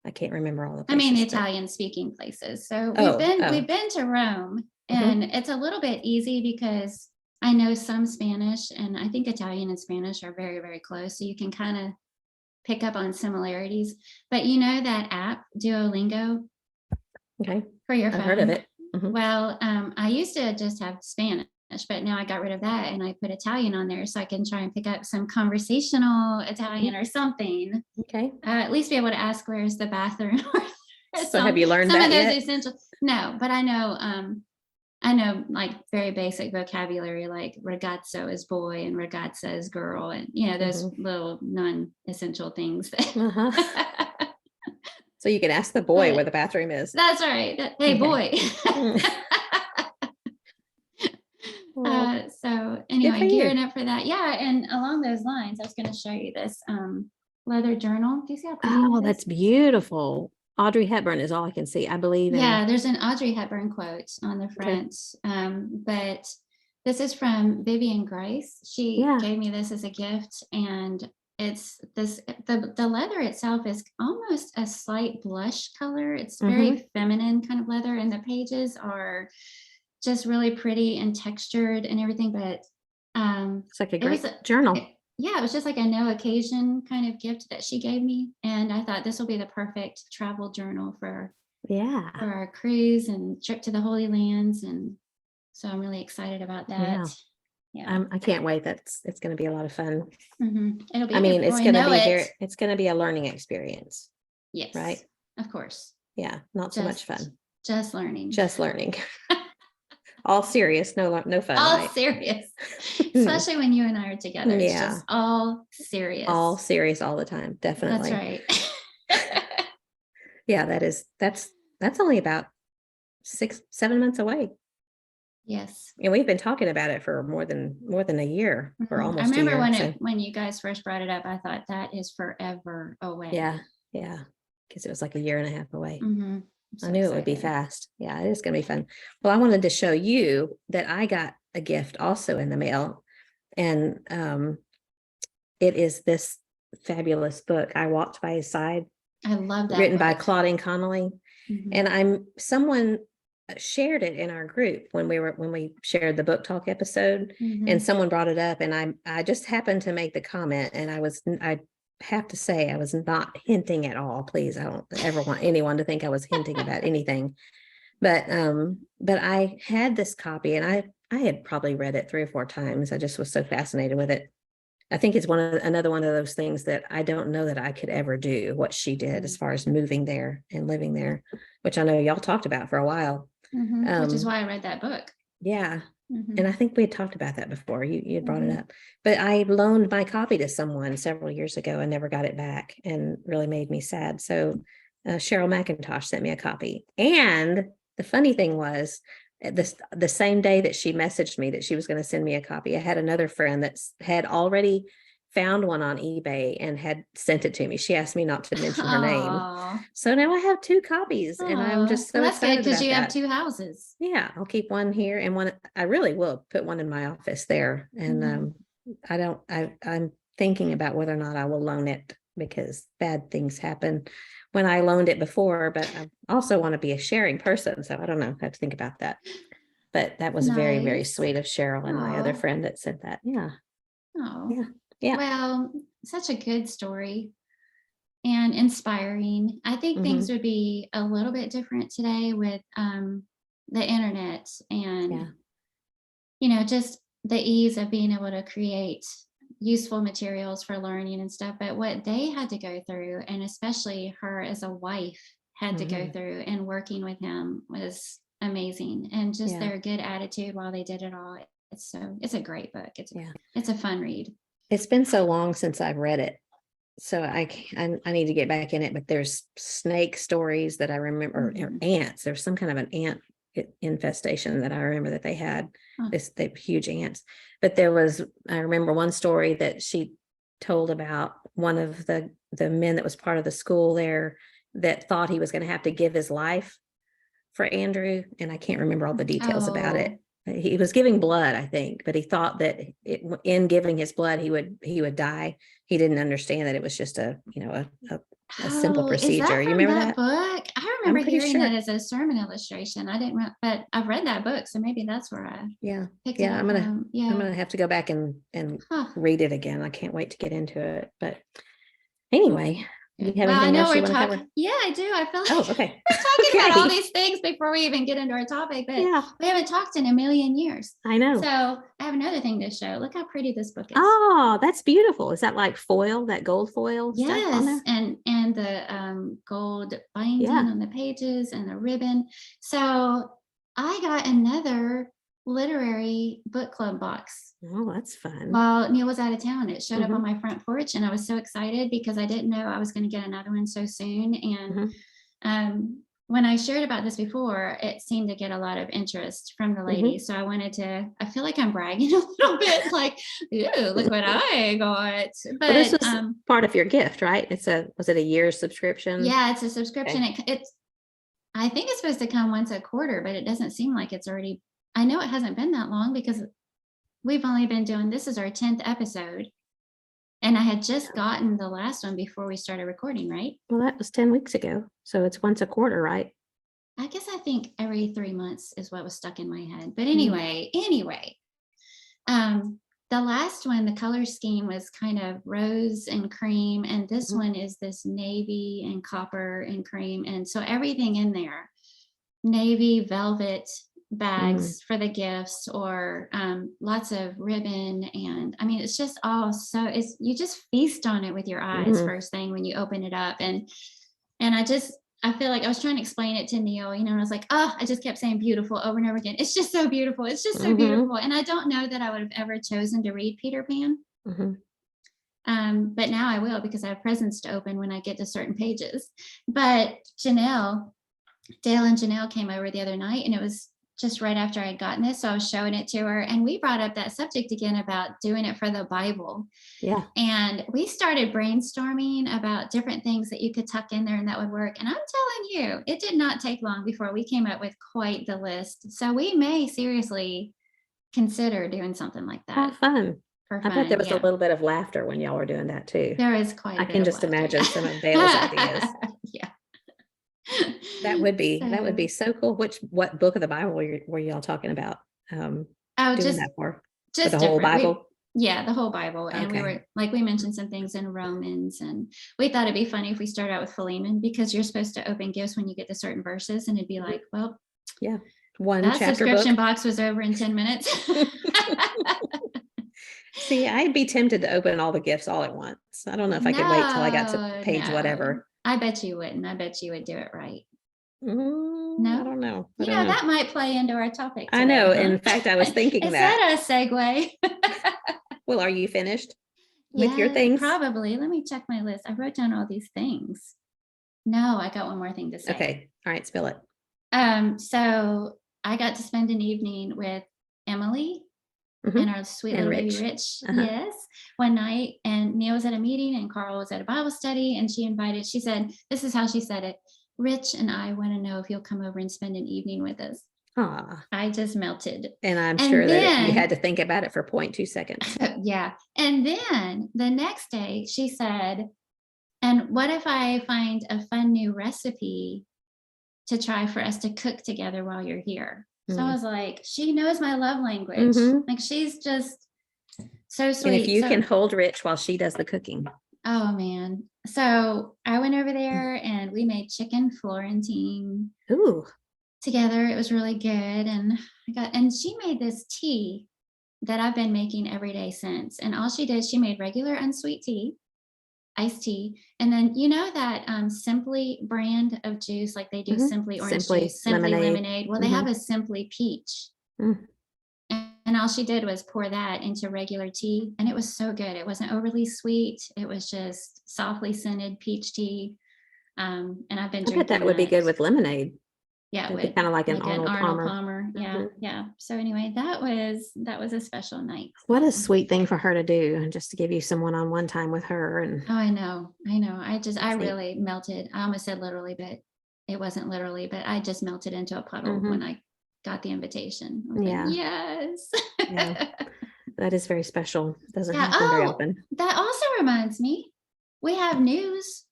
I can't remember all the places. I mean, the Italian speaking places. So we've been to Rome, and it's a little bit easy because I know some Spanish, and I think Italian and Spanish are very, very close. So you can kind of pick up on similarities. But you know that app, Duolingo? Okay. For your phone? I've heard of it. Well, I used to just have Spanish, but now I got rid of that and I put Italian on there so I can try and pick up some conversational Italian or something. Okay. At least be able to ask where's the bathroom. So have you learned that yet? Essential. No, but I know like very basic vocabulary, like ragazzo is boy and ragazza is girl, and those little non-essential things. So you can ask the boy where the bathroom is. That's right. Hey, boy. So anyway, gearing up for that. Yeah, and along those lines, I was going to show you this leather journal. Do you see how pretty it is? That's beautiful. Audrey Hepburn is all I can see, I believe. Yeah, there's an Audrey Hepburn quote on the front. But this is from Vivian Grace. She gave me this as a gift, and it's the leather itself is almost a slight blush color. It's very feminine kind of leather, and the pages are just really pretty and textured and everything. But it's like a great journal. It was just like a no occasion kind of gift that she gave me, and I thought this will be the perfect travel journal for our cruise and trip to the Holy Lands, and so I'm really excited about that. Yeah, I can't wait. It's going to be a lot of fun. It'll be. It's going to be it's going to be a learning experience. Yes. Right. Of course. Yeah. Not so much fun. Just learning. All serious, no fun. All serious, especially when you and I are together. It's just all serious. All serious all the time. Definitely. That's right. Yeah, that's only about 6-7 months away. Yes. And we've been talking about it for more than a year, for almost I remember a year. when you guys first brought it up, I thought that is forever away. Yeah. Because it was like a year and a half away. So I knew it would be fast. Yeah, it is going to be fun. Well, I wanted to show you that I got a gift also in the mail. And it is this fabulous book, I Walked by His Side. I love that. Written by Claudine Connolly. And someone shared it in our group when we shared the book talk episode, and someone brought it up, and I just happened to make the comment, and I have to say I was not hinting at all. Please, I don't ever want anyone to think I was hinting about anything. But I had this copy, and I had probably read it 3 or 4 times. I just was so fascinated with it. I think it's another one of those things that I don't know that I could ever do what she did as far as moving there and living there, which I know y'all talked about for a while. Which is why I read that book. Yeah. And I think we had talked about that before. You had brought it up, but I loaned my copy to someone several years ago and never got it back, and really made me sad. So Cheryl McIntosh sent me a copy. And the funny thing was, the same day that she messaged me that she was going to send me a copy, I had another friend that had already found one on eBay and had sent it to me. She asked me not to mention her name. Aww. So now I have two copies, and I'm just so well, that's excited good because about you have that. 2 houses. Yeah, I'll keep one here and one. I really will put one in my office there. And I'm thinking about whether or not I will loan it, because bad things happen when I loaned it before, but I also want to be a sharing person. So I don't know. I have to think about that. But that was very, very Nice. sweet of Cheryl and my other Aw. friend that said that. Yeah. Oh, Yeah. Yeah. well, such a good story and inspiring. I think things would be a little bit different today with the internet and, just the ease of being able to create useful materials for learning and stuff. But what they had to go through, and especially her as a wife had to go through, and working with him was amazing. And just their good attitude while they did it all. It's a great book. It's a fun read. It's been so long since I've read it, so I need to get back in it. But there's snake stories that I remember, or ants. There's some kind of an ant infestation that I remember that they had. They huge ants. But I remember one story that she told about one of the men that was part of the school there that thought he was going to have to give his life for Andrew, and I can't remember all the details about it. He was giving blood, I think, but he thought that in giving his blood, he would die. He didn't understand that it was just a simple procedure. Is that from You remember that that book? I remember hearing that as a sermon illustration. I didn't, but I've read that book, so maybe that's where I picked it up. I'm gonna have to go back and read it again. I can't wait to get into it. But anyway. You have anything else you want to cover? Yeah, I do. I feel like okay. we're talking about all these things before we even get into our topic, but we haven't talked in a million years. I know. So I have another thing to show. Look how pretty this book is. Oh, that's beautiful. Is that like foil, that gold foil stuff on there? and the gold binding on the pages and the ribbon. So I got another literary book club box. Oh, that's fun. While Neil was out of town, it showed up on my front porch, and I was so excited because I didn't know I was going to get another one so soon. And when I shared about this before, it seemed to get a lot of interest from the ladies. So I feel like I'm bragging a little bit, like, ew, look what I got. But this was part of your gift, right? Was it a year subscription? Yeah, it's a subscription. Okay. I think it's supposed to come once a quarter, but it doesn't seem like it's already. I know it hasn't been that long because we've only been doing, this is our 10th episode. And I had just gotten the last one before we started recording, right? Well, that was 10 weeks ago. So it's once a quarter, right? I guess I think every 3 months is what was stuck in my head. But anyway, the last one, the color scheme was kind of rose and cream. And this one is this navy and copper and cream. And so everything in there, navy, velvet, bags for the gifts, or lots of ribbon, and I mean it's just all you just feast on it with your eyes first thing when you open it up. And I feel like I was trying to explain it to Neil, and I was like, I just kept saying beautiful over and over again. It's just so beautiful. It's just so beautiful. And I don't know that I would have ever chosen to read Peter Pan. But now I will, because I have presents to open when I get to certain pages. But Dale and Janelle came over the other night, and it was just right after I'd gotten this. So I was showing it to her, and we brought up that subject again about doing it for the Bible. Yeah. And we started brainstorming about different things that you could tuck in there and that would work. And I'm telling you, it did not take long before we came up with quite the list. So we may seriously consider doing something like that. How fun. I bet there was a little bit of laughter when y'all were doing that too. There is quite a bit. I can just imagine some of Dale's ideas. Yeah. That would be so cool. What book of the Bible were y'all talking about? Doing that for the whole Bible? The whole Bible. And we were, like, we mentioned some things in Romans, and we thought it'd be funny if we start out with Philemon, because you're supposed to open gifts when you get to certain verses, and it'd be like, well, one that chapter subscription book. box was over in 10 minutes. See, I'd be tempted to open all the gifts all at once. I don't know if I could wait till I got to page whatever. I bet you wouldn't. I bet you would do it right. I No? don't know. I You don't know, know. that might play into our topic I today, know. huh? In fact, I was thinking Is that. that a segue? Well, are you finished with your Yeah, things? probably. Let me check my list. I wrote down all these things. No, I got one more thing to say. Okay. All right. Spill it. So I got to spend an evening with Emily Mhm. and our sweet And little baby Rich. Rich. Uh-huh. Yes. One night, and Neil was at a meeting and Carl was at a Bible study, and she said, this is how she said it. Rich and I want to know if you'll come over and spend an evening with us. Aw. I just melted. And I'm And sure that you then- had to think about it for 0.2 seconds. Yeah. And then the next day she said, and what if I find a fun new recipe to try for us to cook together while you're here? So I was like, she knows my love language. Mhm. Like, she's just so sweet. And if you So- can hold Rich while she does the cooking. Oh man. So I went over there and we made chicken Florentine Ooh. together. It was really good. And she made this tea that I've been making every day since. And all she did, she made regular unsweet tea, iced tea. And then you know that Simply brand of juice, like they do Mhm. Simply orange Simply juice, Simply lemonade. lemonade. Well, they have a Simply peach. Mm. And all she did was pour that into regular tea. And it was so good. It wasn't overly sweet. It was just softly scented peach tea. And I've been I bet drinking that would be good that. with lemonade. Yeah, it That'd be would. kind of like an Like Arnold Palmer. Palmer. Yeah, Mhm. yeah. So anyway, that was a special night. What a sweet thing for her to do, and just to give you some one-on-one time with her. And Oh, I know. I think- really melted. I almost said literally, but it wasn't literally, but I just melted into a puddle Mhm. when I got the invitation. I was Yeah. like, yes. Yeah. That is very special. Doesn't Yeah. happen very Oh, often. that also reminds me, we have news.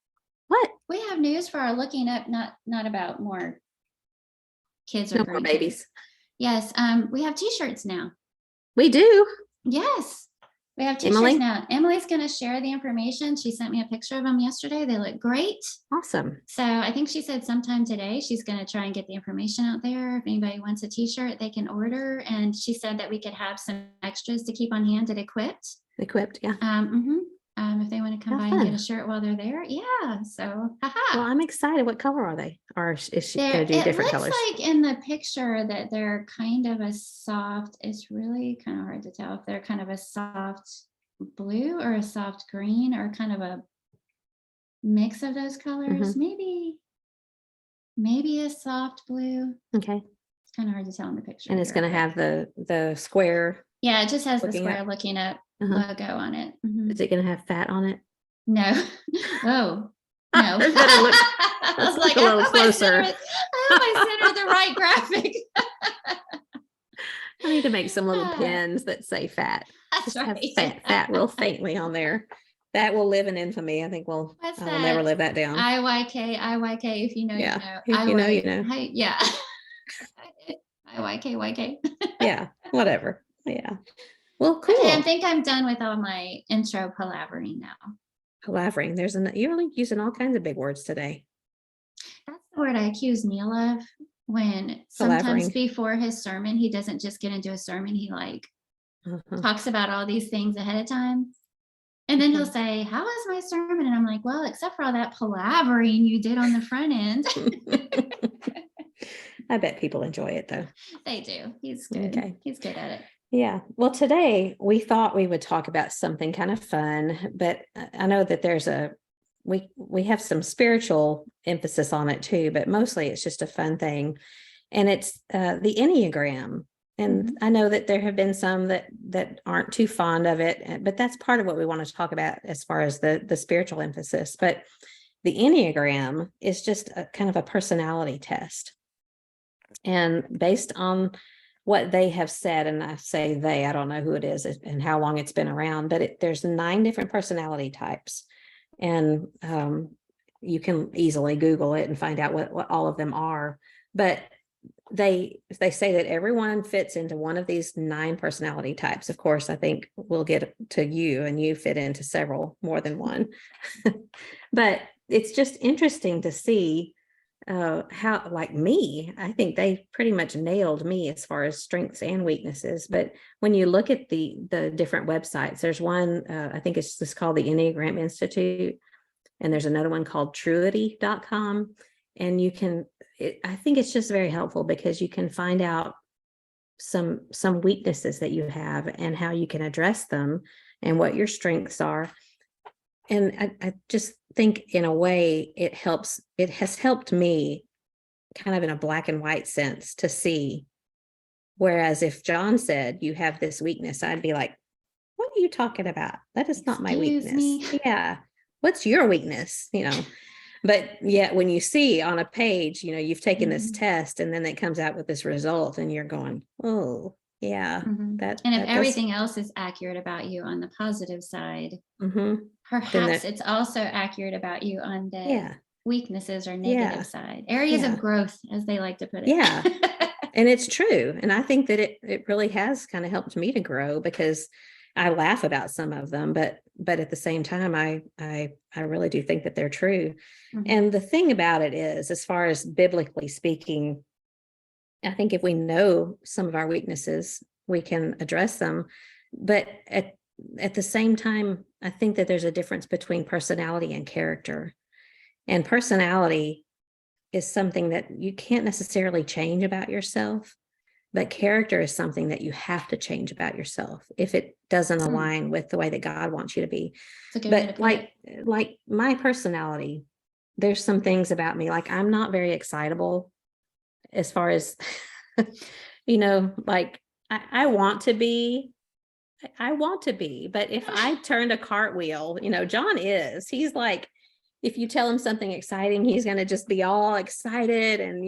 What? We have news for our looking up, not about more kids or No more grandkids. babies. Yes. We have t-shirts now. We do. Yes. We have t-shirts Emily? now. Emily's going to share the information. She sent me a picture of them yesterday. They look great. Awesome. So I think she said sometime today she's going to try and get the information out there. If anybody wants a t-shirt, they can order. And she said that we could have some extras to keep on hand at Equipped. Equipped. Yeah. If they want to come How by and get fun. a shirt while they're there. Yeah. So, Well, I'm excited. What color are they? Or is she going to do it different looks colors? like in the picture that they're kind of a soft, it's really kind of hard to tell if they're kind of a soft blue or a soft green or kind of a mix of those colors. Maybe a soft blue. Okay. It's kind of hard to tell in the picture. And it's here, going to but- have the square. Yeah, it just has the looking square up. looking up Uh-huh. logo on it. Mhm. Is it going to have fat on it? No. Oh, no. It better look- I let's was look like, a little I hope I closer. centered the right graphic. I need to make some little pins that say fat. That's Just have right. fat real faintly on there. That will live in infamy. I think What's I will never that? live that down. IYK, if you know, Yeah, you know. if you know, you know. Yeah. IYK. Yeah, whatever. Yeah. Well, cool. Okay, I think I'm done with all my intro palavering now. Palavering. You're really using all kinds of big words today. That's the word I accuse Neil of when sometimes Palavering. before his sermon, he doesn't just get into a sermon. He Uh-huh. talks about all these things ahead of time. And then he'll Okay. say, how was my sermon? And I'm like, well, except for all that palavering you did on the front end. I bet people enjoy it though. They do. He's good. Okay. He's good at it. Yeah. Well, today we thought we would talk about something kind of fun, but I know that we have some spiritual emphasis on it too, but mostly it's just a fun thing. And it's the Enneagram. And I know that there have been some that aren't too fond of it, but that's part of what we want to talk about as far as the spiritual emphasis. But the Enneagram is just a kind of a personality test. And based on what they have said, and I say they, I don't know who it is and how long it's been around, but there's 9 different personality types. And you can easily Google it and find out what all of them are. But they say that everyone fits into one of these 9 personality types. Of course, I think we'll get to you, and you fit into several more than one. But it's just interesting to see how, like me, I think they pretty much nailed me as far as strengths and weaknesses. But when you look at the different websites, there's one, I think it's just called the Enneagram Institute, and there's another one called truity.com. And you can, I think it's just very helpful because you can find out some weaknesses that you have and how you can address them and what your strengths are. And I just think in a way it has helped me kind of in a black and white sense to see. Whereas if John said you have this weakness, I'd be like, what are you talking about? That is not my Excuse weakness. me. Yeah. What's your weakness? But yet when you see on a page, you've taken this test and then it comes out with this result and you're going, oh yeah, that And if does. everything else is accurate about you on the positive side, Then perhaps it's also accurate about you on the yeah, weaknesses or yeah, negative side, areas yeah, of growth, as they like to put it. yeah. And it's true. And I think that it really has kind of helped me to grow because I laugh about some of them, but at the same time, I really do think that they're true. And the thing about it is, as far as biblically speaking, I think if we know some of our weaknesses, we can address them. But at the same time, I think that there's a difference between personality and character. And personality is something that you can't necessarily change about yourself, but character is something that you have to change about yourself if it doesn't align with the way that God wants you to be. But like my personality, there's some things about me, like I'm not very excitable as far as, like I want to be, but if I turned a cartwheel, John he's like, if you tell him something exciting, he's going to just be all excited and,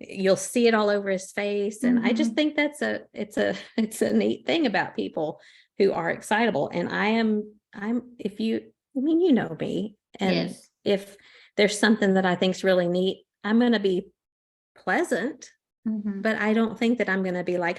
you'll see it all over his face. And I just think it's a neat thing about people who are excitable. And you know me, and Yes. if there's something that I think is really neat, I'm going to be pleasant, but I don't think that I'm going to be like,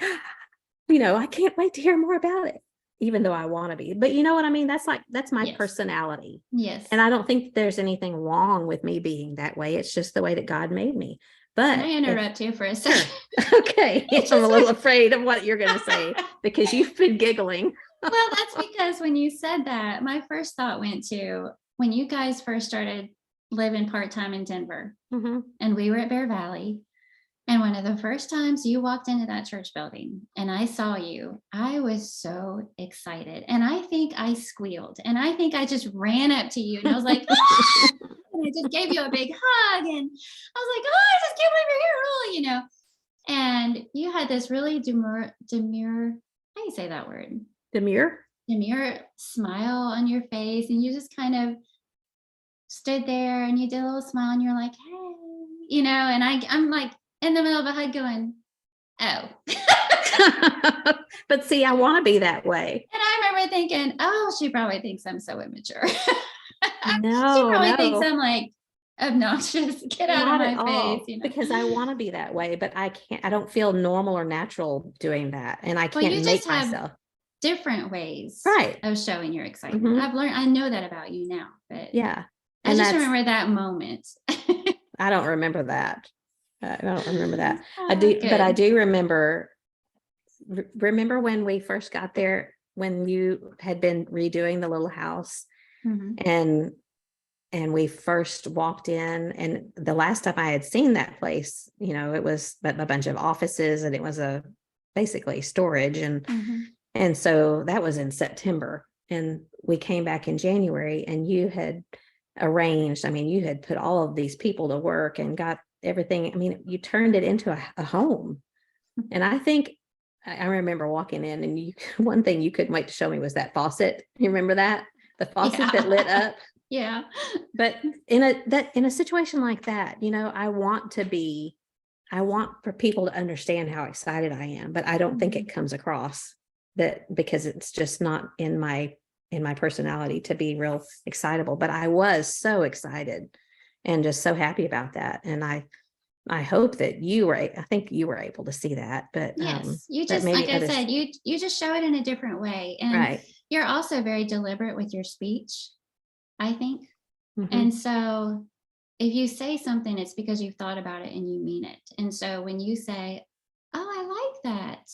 I can't wait to hear more about it, even though I want to be. But you know what I mean? That's my personality. Yes. And I don't think there's anything wrong with me being that way. It's just the way that God made me. But can I interrupt you for a second? Okay. I'm a little afraid of what you're going to say because you've been giggling. Well, that's because when you said that, my first thought went to when you guys first started living part-time in Denver, and we were at Bear Valley. And one of the first times you walked into that church building and I saw you, I was so excited. And I think I squealed and I think I just ran up to you and I was like, ah! And I just gave you a big hug. And I was like, oh, I just can't believe you're here, And you had this really demure, how do you say that word? Demure Smile on your face. And you just kind of stood there and you did a little smile and you're like, hey, and I'm like, in the middle of a hug going, oh. But see, I want to be that way. And I remember thinking, oh, she probably thinks I'm so immature. No, she probably thinks I'm like obnoxious. Get out not of my face. Because I want to be that way, but I can't, I don't feel normal or natural doing that. And I can't you make just have myself. Different ways of showing your excitement. I've learned, I know that about you now, but yeah. And I just remember that moment. I don't remember that. I don't remember that. I do, but I do remember when we first got there, when you had been redoing the little house, and we first walked in, and the last time I had seen that place, it was a bunch of offices and it was basically storage. And so that was in September, and we came back in January, and you had arranged, you had put all of these people to work and got everything. You turned it into a home. And I think I remember walking in, and one thing you couldn't wait to show me was that faucet. You remember that? The faucet that lit up. Yeah. But in a situation like that, I want for people to understand how excited I am, but I don't think it comes across that, because it's just not in my personality to be real excitable. But I was so excited and just so happy about that. And I hope that I think you were able to see that. But yes, you just, like I said, you just show it in a different way. And you're also very deliberate with your speech, I think. And so if you say something, it's because you've thought about it and you mean it. And so when you say, oh, I like that,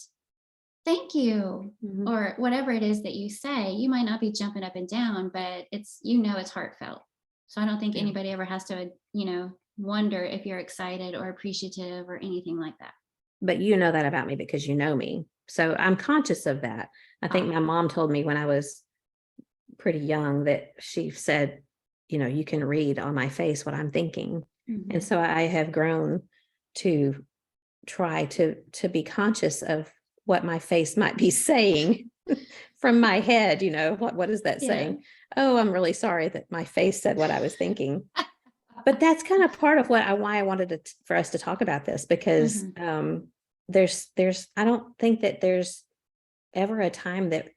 thank you, Mhm. or whatever it is that you say, you might not be jumping up and down, but it's heartfelt. So I don't think Yeah. anybody ever has to, wonder if you're excited or appreciative or anything like that. But you know that about me because you know me. So I'm conscious of that. I think Ah, my mom told me when I was pretty young that she said, you can read on my face what I'm thinking. And mhm, so I have grown to try to be conscious of what my face might be saying from my head. What is that yeah. saying? Oh, I'm really sorry that my face said what I was thinking. But that's kind of part of why I wanted for us to talk about this, because Mhm, there's I don't think that there's ever a time that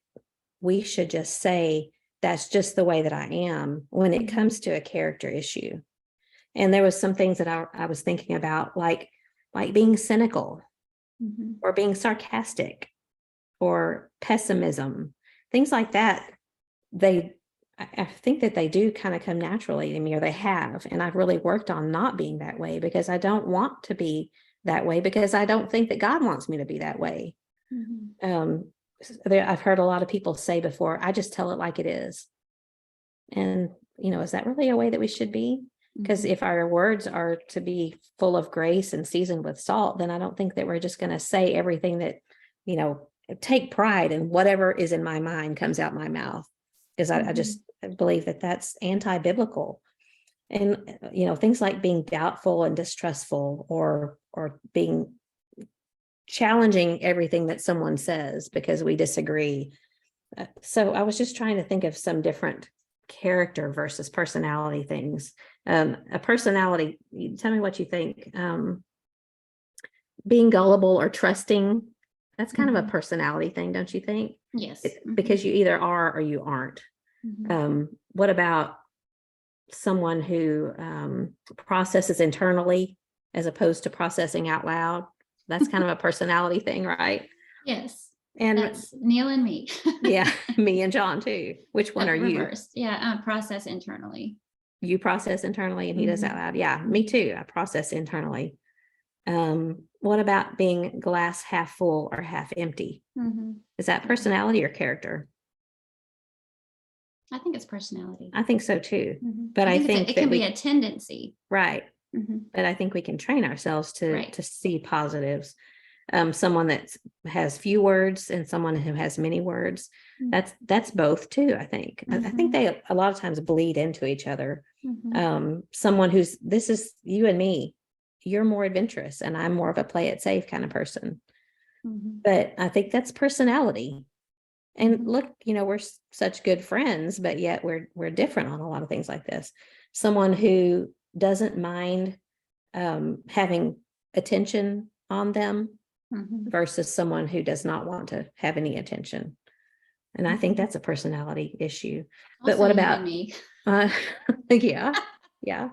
we should just say that's just the way that I am when it mhm, comes to a character issue. And there was some things that I was thinking about, like being cynical mhm, or being sarcastic or pessimism, things like that. I think that they do kind of come naturally to me, or they have. And I've really worked on not being that way because I don't want to be that way, because I don't think that God wants me to be that way. mhm, Um, I've heard a lot of people say before, I just tell it like it is. And, is that really a way that we should be? Because mhm. if our words are to be full of grace and seasoned with salt, then I don't think that we're just going to say everything that, you know, take pride in whatever is in my mind comes out my mouth. Because I Mhm. just believe that that's anti-biblical. And, things like being doubtful and distrustful, or being challenging everything that someone says because we disagree. So I was just trying to think of some different character versus personality things. A personality, tell me what you think. Being gullible or trusting, that's kind of a Mhm. personality thing, don't you think? Yes. Mhm, Because you either are or you aren't. mhm. What about someone who processes internally as opposed to processing out loud? That's kind of a personality thing, right? Yes, And that's Neil and me. yeah, me and John too. Which one are you? Reversed. Yeah, process internally. You process internally and he does out Mhm, loud. Yeah, me mhm, too. I process internally. What about being glass half full or half empty? mhm. Is that Yeah, personality or character? I think it's personality. I think so too. Mhm. But I I think think it that can be a tendency. right. Mhm. But I think we can train ourselves to Right. see positives. Someone that has few words and someone who has many words. Mm, That's both too, I think. I think mhm, they a lot of times bleed into each other. mhm, Someone this is you and me. You're more adventurous and I'm more of a play it safe kind of person. mhm, But I think that's personality. And mhm, look, we're such good friends, but yet we're different on a lot of things like this. Someone who doesn't mind having attention on them mhm. versus someone who does not want to have any attention. And I think Mhm. that's a personality issue. But Also what you about, and me. uh, yeah, yeah.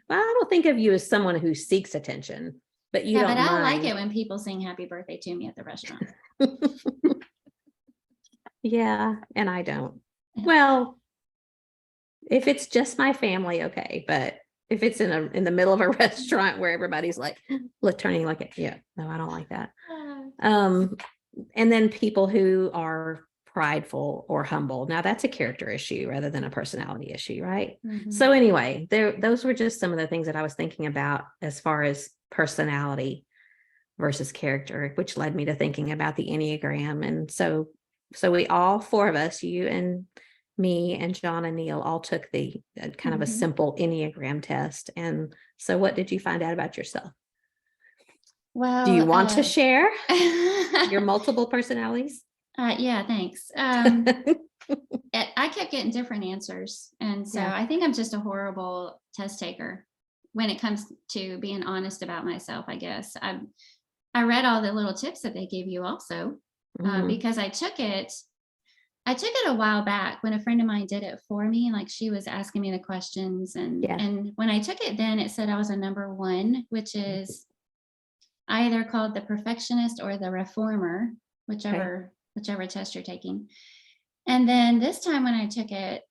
Well, I don't think of you as someone who seeks attention, but you Yeah, but don't I like mind. it when people sing happy birthday to me at the restaurant. Yeah, and I don't. Well, if it's just my family, okay. But if it's in the middle of a restaurant where everybody's like turning like it, yeah, no, I don't like that. Ah, Um, and then people who are prideful or humble. Now that's a character issue rather than a personality issue, right? So mhm, anyway, those were just some of the things that I was thinking about as far as personality versus character, which led me to thinking about the Enneagram. And so we all four of us, you and me and John and Neil, all took the kind of a mhm. simple Enneagram test. And so what did you find out about yourself? Do you Well, want to share your multiple personalities? yeah, thanks. I kept getting different answers, and so Yeah. I think I'm just a horrible test taker when it comes to being honest about myself. I guess I read all the little tips that they gave you also, Mhm. because I took it. I took it a while back when a friend of mine did it for me. Like she was asking me the questions, and Yeah. when I took it, then it said I was a number one, which is either called the perfectionist or the reformer, Okay. whichever test you're taking. And then this time when I took it,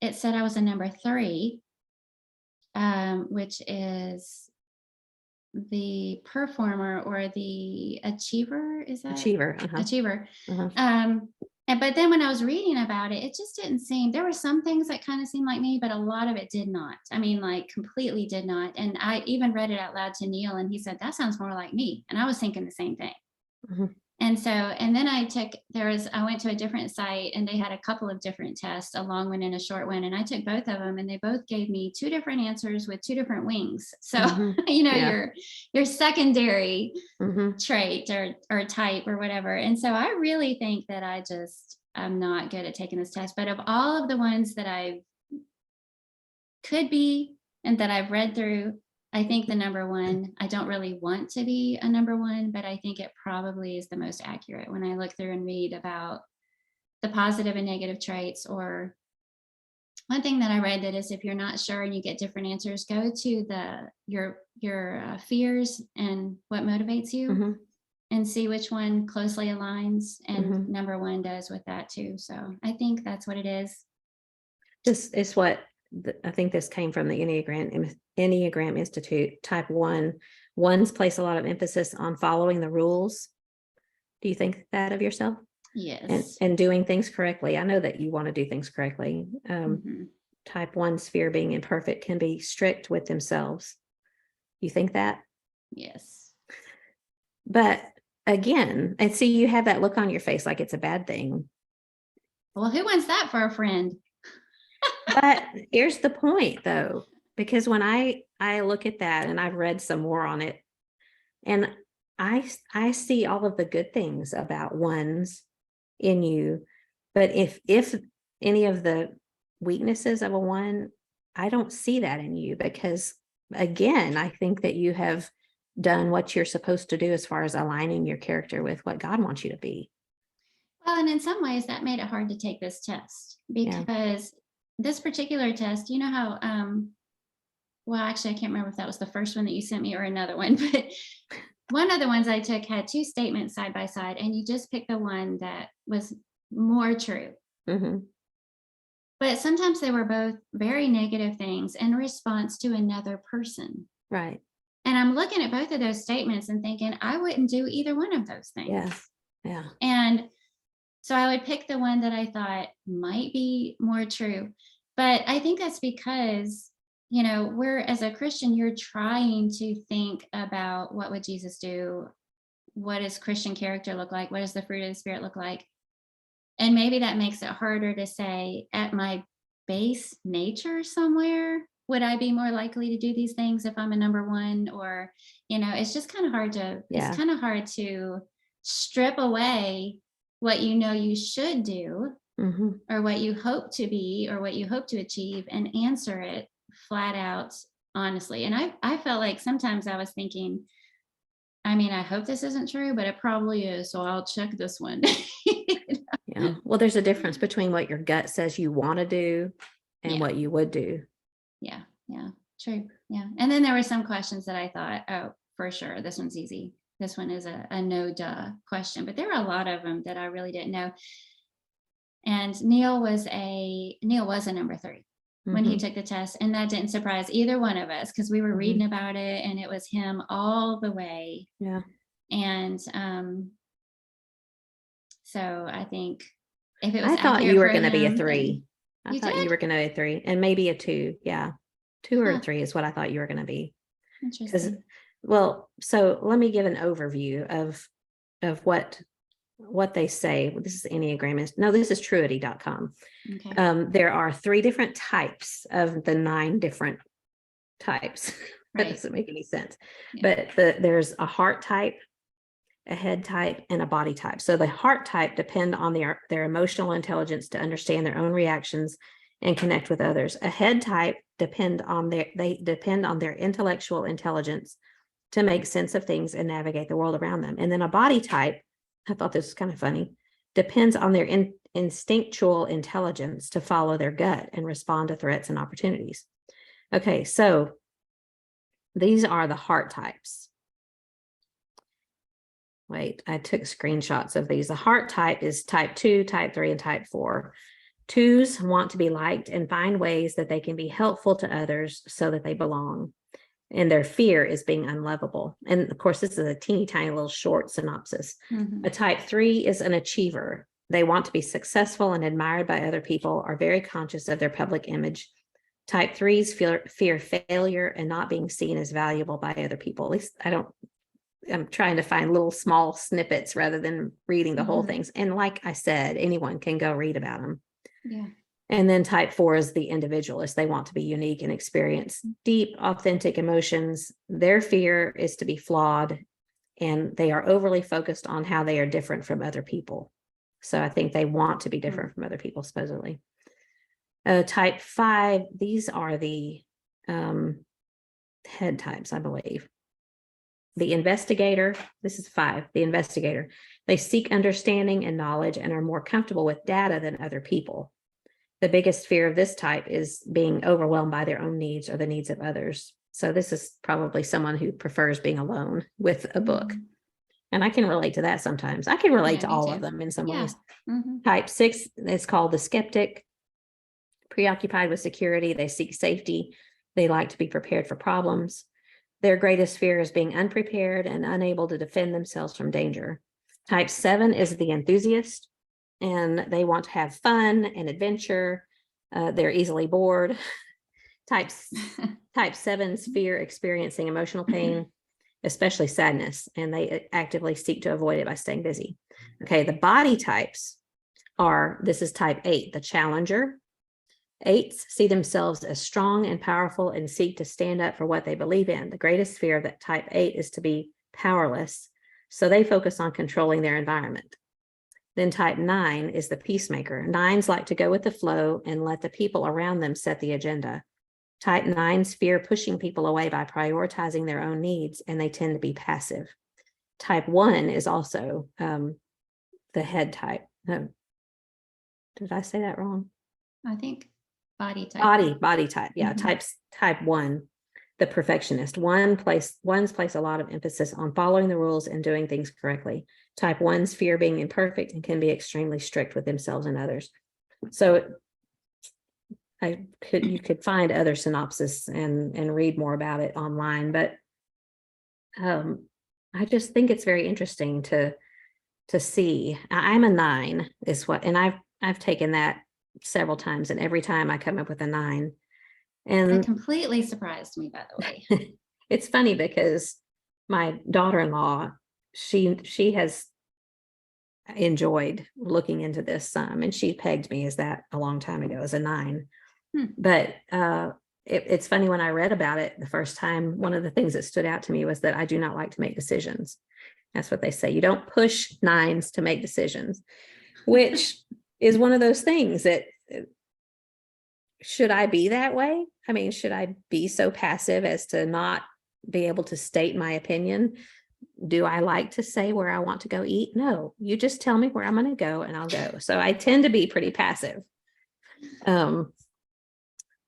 it said I was a number three. which is the performer or the achiever. Is that Achiever. achiever? Uh-huh. But then when I was reading about it, it just didn't seem, there were some things that kind of seemed like me, but a lot of it did not. I mean, like completely did not. And I even read it out loud to Neil, and he said, that sounds more like me. And I was thinking the same thing. Mhm. And so, and then I went to a different site, and they had a couple of different tests, a long one and a short one. And I took both of them, and they both gave me two different answers with two different wings. So, Mhm. Yeah. your secondary Mhm. trait or type or whatever. And so I really think that I'm not good at taking this test. But of all of the ones that I could be and that I've read through, I think the number one, I don't really want to be a number one, but I think it probably is the most accurate when I look through and read about the positive and negative traits. Or one thing that I read that is, if you're not sure and you get different answers, go to your fears and what motivates you, Mhm. and see which one closely aligns. And Mhm. number one does with that too. So I think that's what it is. This is what I think this came from the Enneagram Institute. Type 1, ones place a lot of emphasis on following the rules. Do you think that of yourself? Yes. And doing things correctly? I know that you want to do things correctly. Mhm. Type 1's fear being imperfect can be strict with themselves. You think that? Yes. But again, and see, you have that look on your face like it's a bad thing. Well, who wants that for a friend? But here's the point, though, because when I look at that, and I've read some more on it, and I see all of the good things about ones in you, but if any of the weaknesses of a one, I don't see that in you, because again, I think that you have done what you're supposed to do as far as aligning your character with what God wants you to be. Well, and in some ways that made it hard to take this test, Yeah. because this particular test, you know how, well, actually, I can't remember if that was the first one that you sent me or another one, but one of the ones I took had two statements side by side, and you just picked the one that was more true. Hmm. But sometimes they were both very negative things in response to another person. Right. And I'm looking at both of those statements and thinking, I wouldn't do either one of those things. Yeah. Yeah. And so I would pick the one that I thought might be more true. But I think that's because, we're, as a Christian, you're trying to think about, what would Jesus do? What does Christian character look like? What does the fruit of the Spirit look like? And maybe that makes it harder to say, at my base nature somewhere, would I be more likely to do these things if I'm a number one? Or, it's just kind of hard it's Yeah. kind of hard to strip away what you should do, Hmm. or what you hope to be, or what you hope to achieve, and answer it flat out honestly. And I felt like sometimes I was thinking, I mean, I hope this isn't true, but it probably is. So I'll check this one. Yeah. Well, there's a difference between what your gut says you want to do and Yeah. what you would do. Yeah. Yeah. True. Yeah. And then there were some questions that I thought, oh, for sure, this one's easy. This one is a no duh question. But there were a lot of them that I really didn't know. And Neil was a number 3 when he Hmm. took the test. And that didn't surprise either one of us, because we were Hmm. reading about it, and it was him all the way. Yeah. And so I think if it was I thought accurate you were for going to be a him, 3. then I you thought you did? were going to be a 3 and maybe a 2. Yeah. 2 or a Huh. 3 is what I thought you were going to be. Because, Interesting. well, so let me give an overview of what they say. This is Enneagram. No, this is truity.com. Okay. There are 3 different types of the 9 different types. That Right. doesn't make any sense. Yeah. But there's a heart type, a head type, and a body type. So the heart type depend on their emotional intelligence to understand their own reactions and connect with others. A head type they depend on their intellectual intelligence to make sense of things and navigate the world around them. And then a body type, I thought this was kind of funny, depends on their instinctual intelligence to follow their gut and respond to threats and opportunities. Okay, so these are the heart types. Wait, I took screenshots of these. The heart type is type 2, type 3, and type 4. Twos want to be liked and find ways that they can be helpful to others so that they belong. And their fear is being unlovable. And of course, this is a teeny tiny little short synopsis. Mhm. A type 3 is an achiever. They want to be successful and admired by other people, are very conscious of their public image. Type 3s fear failure and not being seen as valuable by other people. At least I'm trying to find little small snippets rather than reading the whole things. And like I said, anyone can go read about them. Yeah. And then type 4 is the individualist. They want to be unique and experience deep, authentic emotions. Their fear is to be flawed, and they are overly focused on how they are different from other people. So I think they want to be different from other people, supposedly. Type 5, these are the head types, I believe. The investigator, this is 5, the investigator. They seek understanding and knowledge and are more comfortable with data than other people. The biggest fear of this type is being overwhelmed by their own needs or the needs of others. So this is probably someone who prefers being alone with a book. And I can relate to that sometimes. I can relate to me all too. of them in some Yeah. ways. Mhm. Type 6 is called the skeptic. Preoccupied with security, they seek safety. They like to be prepared for problems. Their greatest fear is being unprepared and unable to defend themselves from danger. Type 7 is the enthusiast, and they want to have fun and adventure. They're easily bored. Type 7's fear experiencing emotional pain, especially sadness, and they actively seek to avoid it by staying busy. Okay, the body types are, this is type 8, the challenger. 8s see themselves as strong and powerful and seek to stand up for what they believe in. The greatest fear of that type 8 is to be powerless, so they focus on controlling their environment. Then type 9 is the peacemaker. 9s like to go with the flow and let the people around them set the agenda. Type 9s fear pushing people away by prioritizing their own needs, and they tend to be passive. Type 1 is also the head type. No, did I say that wrong? I think body type. Body type. Yeah. Type 1, the perfectionist. Ones place a lot of emphasis on following the rules and doing things correctly. Type 1s fear being imperfect and can be extremely strict with themselves and others. So you could find other synopsis and read more about it online, but I just think it's very interesting to see. I'm a 9 is what, and I've taken that several times, and every time I come up with a 9. That And completely surprised me, by the way. it's funny because my daughter-in-law, she has enjoyed looking into this some, and she pegged me as that a long time ago as a 9. But it's funny, when I read about it the first time, one of the things that stood out to me was that I do not like to make decisions. That's what they say. You don't push 9s to make decisions, which is one of those things that, should I be that way? I mean, should I be so passive as to not be able to state my opinion? Do I like to say where I want to go eat? No, you just tell me where I'm going to go and I'll go. So I tend to be pretty passive.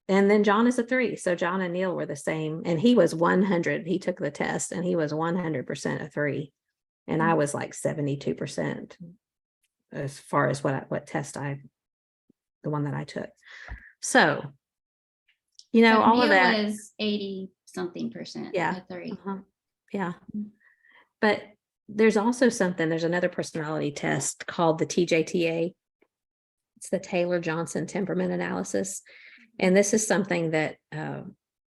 And then John is a 3. So John and Neil were the same, and he was 100. He took the test and he was 100% a 3. And I was like 72% as far as what test the one that I took. So, So all Neil of that was 80 something percent. Yeah. A 3. Yeah. But there's also there's another personality test called the TJTA. It's the Taylor Johnson Temperament Analysis. And this is something that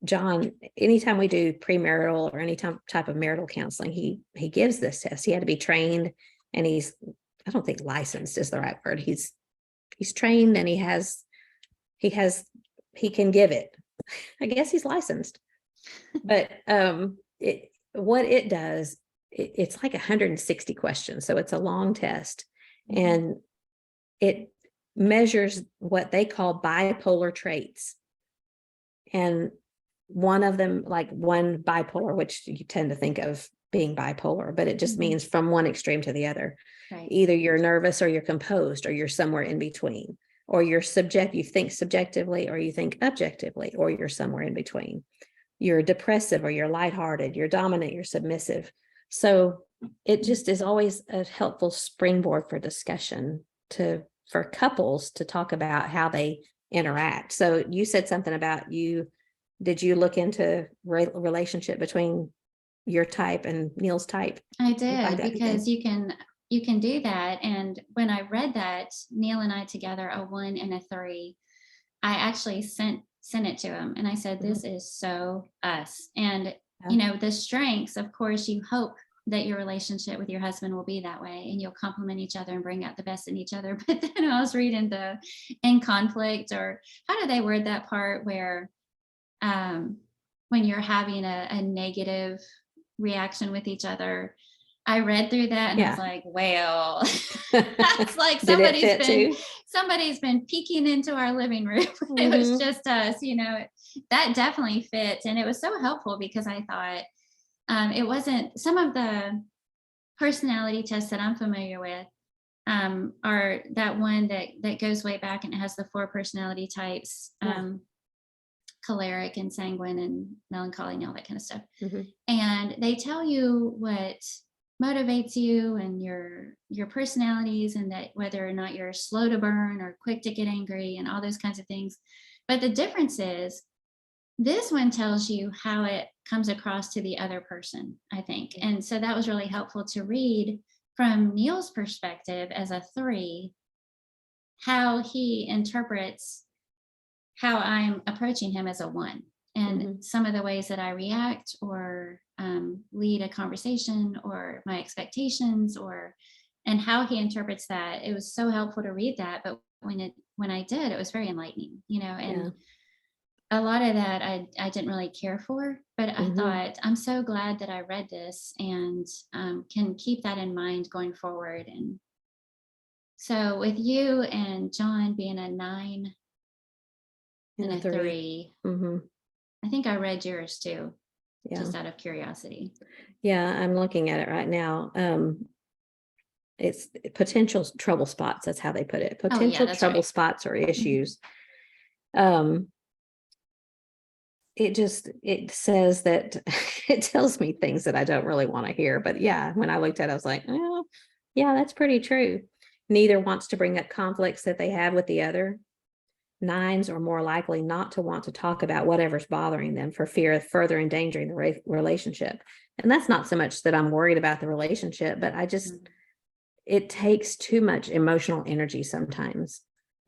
John, anytime we do premarital or any type of marital counseling, he gives this test. He had to be trained, and I don't think licensed is the right word. He's trained, and he can give it. I guess he's licensed. But what it does, it's like 160 questions. So it's a long test, and it measures what they call bipolar traits. And one of them, like one bipolar, which you tend to think of being bipolar, but it just means from one extreme to the other. Right. Either you're nervous or you're composed, or you're somewhere in between, or you think subjectively or you think objectively, or you're somewhere in between. You're depressive or you're lighthearted, you're dominant, you're submissive. So it just is always a helpful springboard for discussion to for couples to talk about how they interact. So you said something about did you look into relationship between your type and Neil's type? I And find did, out because you can do that. And when I read that, Neil and I together, a 1 and a 3, I actually sent it to him, and I said, this is so us. And the strengths, of course, you hope that your relationship with your husband will be that way, and you'll complement each other and bring out the best in each other. But then I was reading the in conflict, or how do they word that part, where when you're having a negative reaction with each other. I read through that and I was like, well, that's like Did it fit too? somebody's been peeking into our living room. It was just us, that definitely fits. And it was so helpful, because I thought it wasn't, some of the personality tests that I'm familiar with are that one that goes way back, and it has the 4 personality types. Choleric and sanguine and melancholy and all that kind of stuff. And they tell you what motivates you and your personalities, and that whether or not you're slow to burn or quick to get angry and all those kinds of things. But the difference is, this one tells you how it comes across to the other person, I think. And so that was really helpful to read from Neil's perspective as a 3, how he interprets how I'm approaching him as a 1, and some of the ways that I react or lead a conversation, or my expectations, and how he interprets that. It was so helpful to read that. But when I did, it was very enlightening, and a lot of that I didn't really care for, but I thought, I'm so glad that I read this, and can keep that in mind going forward. And so with you and John being a 9 and a 3. I think I read yours too, just out of curiosity. Yeah, I'm looking at it right now. It's potential trouble spots. That's how they put it. Potential trouble spots or issues. It says that it tells me things that I don't really want to hear. But yeah, when I looked at it, I was like, oh, yeah, that's pretty true. Neither wants to bring up conflicts that they have with the other. 9s are more likely not to want to talk about whatever's bothering them for fear of further endangering the relationship. And that's not so much that I'm worried about the relationship, but it takes too much emotional energy sometimes.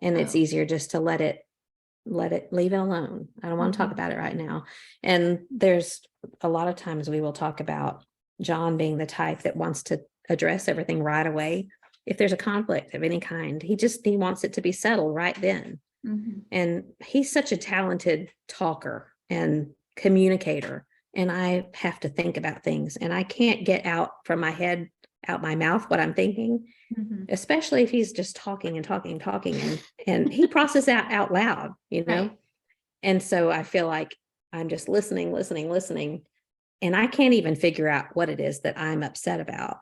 And it's easier just to leave it alone. I don't want to talk about it right now. And there's a lot of times we will talk about John being the type that wants to address everything right away. If there's a conflict of any kind, he wants it to be settled right then. And he's such a talented talker and communicator. And I have to think about things, and I can't get out from my head, out my mouth, what I'm thinking, especially if he's just talking and talking and talking, and he processes out loud, Right. And so I feel like I'm just listening, and I can't even figure out what it is that I'm upset about.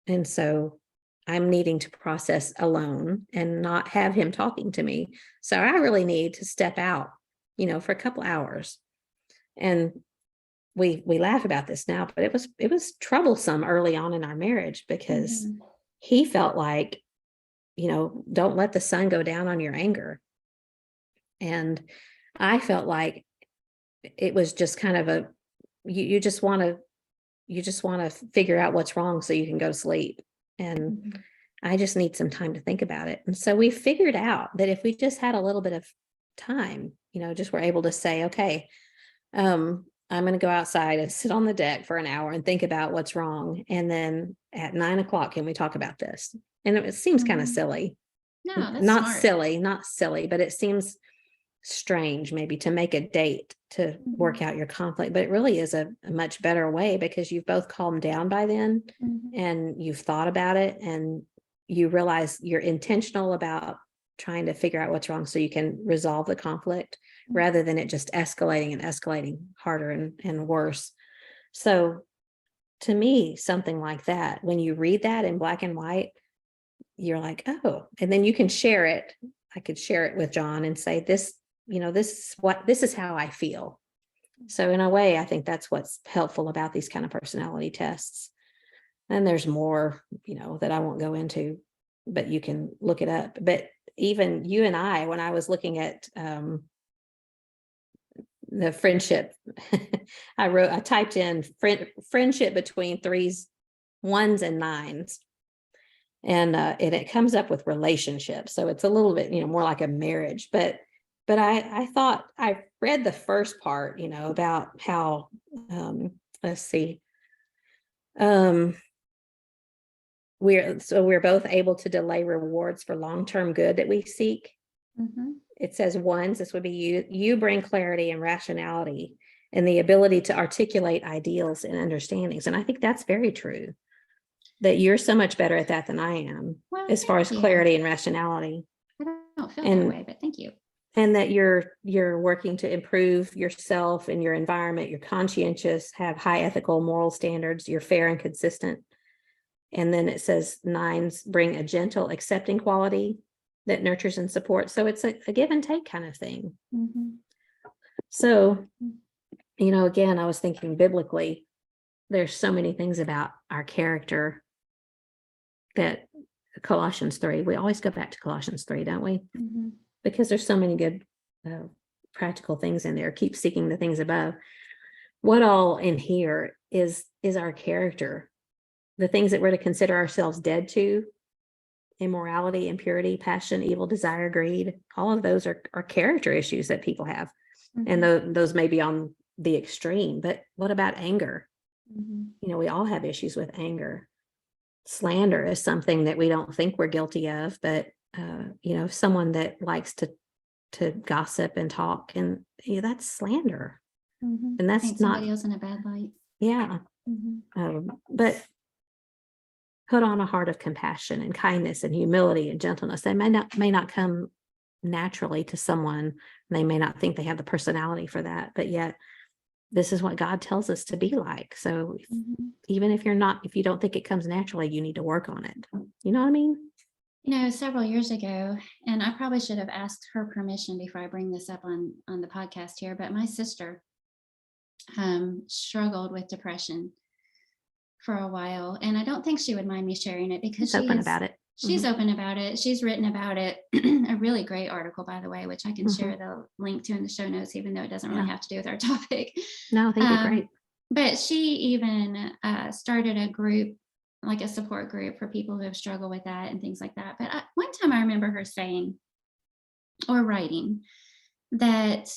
And so I'm needing to process alone and not have him talking to me. So I really need to step out, for a couple hours. And we laugh about this now, but it was troublesome early on in our marriage, because he felt like, don't let the sun go down on your anger. And I felt like it was just kind of you just want to figure out what's wrong so you can go to sleep. And I just need some time to think about it. And so we figured out that if we just had a little bit of time, just were able to say, okay, I'm going to go outside and sit on the deck for an hour and think about what's wrong. And then at 9 o'clock, can we talk about this? And it seems kind of silly. No, that's not smart. not silly, but it seems strange maybe to make a date to work out your conflict, but it really is a much better way, because you've both calmed down by then, and you've thought about it, and you realize you're intentional about trying to figure out what's wrong so you can resolve the conflict, rather than it just escalating harder and worse. So to me, something like that, when you read that in black and white, you're like, oh, and then you can share it. I could share it with John and say, this is how I feel. So in a way, I think that's what's helpful about these kind of personality tests. And there's more, that I won't go into, but you can look it up. But even you and I, when I was looking at the friendship, I typed in friendship between 3s, 1s, and 9s. And it comes up with relationships. So it's a little bit, more like a marriage. But I thought I read the first part, about how, let's see, we're both able to delay rewards for long-term good that we seek. It says 1s, this would be you bring clarity and rationality and the ability to articulate ideals and understandings. And I think that's very true, that you're so much better at that than I am, Well, as far as thank you. clarity and rationality. I don't feel And- that way, but thank you. And that you're working to improve yourself and your environment. You're conscientious, have high ethical, moral standards. You're fair and consistent. And then it says 9s bring a gentle, accepting quality that nurtures and supports. So it's a give and take kind of thing. So, again, I was thinking biblically, there's so many things about our character that Colossians 3, we always go back to Colossians 3, don't we? Because there's so many good practical things in there. Keep seeking the things above. What all in here is our character, the things that we're to consider ourselves dead to: immorality, impurity, passion, evil, desire, greed. All of those are character issues that people have. And those may be on the extreme, but what about anger? We all have issues with anger. Slander is something that we don't think we're guilty of, but someone that likes to gossip and talk, and that's slander. And that's Paint not somebody else in a bad light. Yeah. But put on a heart of compassion and kindness and humility and gentleness. They may not come naturally to someone. They may not think they have the personality for that, but yet this is what God tells us to be like. So even if you don't think it comes naturally, you need to work on it. You know what I mean? Several years ago, and I probably should have asked her permission before I bring this up on the podcast here, but my sister struggled with depression for a while, and I don't think she would mind me sharing it because She's open about it. She's open about it. She's written about it. A really great article, by the way, which I can share the link to in the show notes, even though it doesn't really have to do with our topic. No, I think it'd be great. But she even started a group, like a support group for people who have struggled with that and things like that. But one time I remember her saying or writing that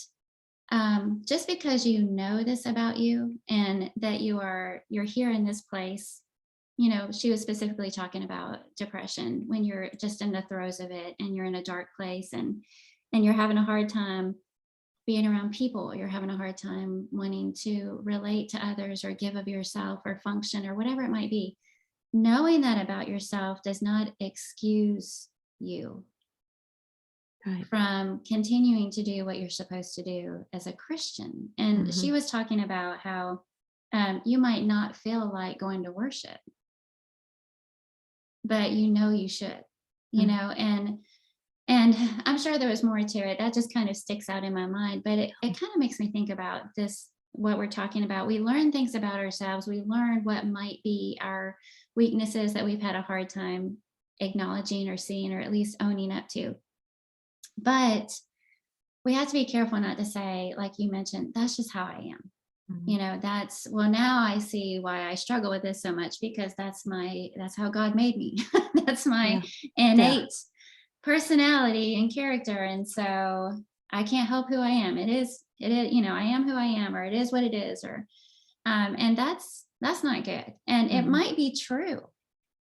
just because you know this about you and that you're here in this place, she was specifically talking about depression when you're just in the throes of it and you're in a dark place and you're having a hard time being around people. You're having a hard time wanting to relate to others or give of yourself or function or whatever it might be. Knowing that about yourself does not excuse you from continuing to do what you're supposed to do as a Christian. And she was talking about how you might not feel like going to worship, but you should, and I'm sure there was more to it. That just kind of sticks out in my mind, but it kind of makes me think about this, what we're talking about. We learn things about ourselves. We learn what might be our weaknesses that we've had a hard time acknowledging or seeing, or at least owning up to. But we have to be careful not to say, like you mentioned, that's just how I am. Now I see why I struggle with this so much, because that's how God made me. That's my innate personality and character. And so I can't help who I am. It is, I am who I am, or it is what it is, and that's not good. And it might be true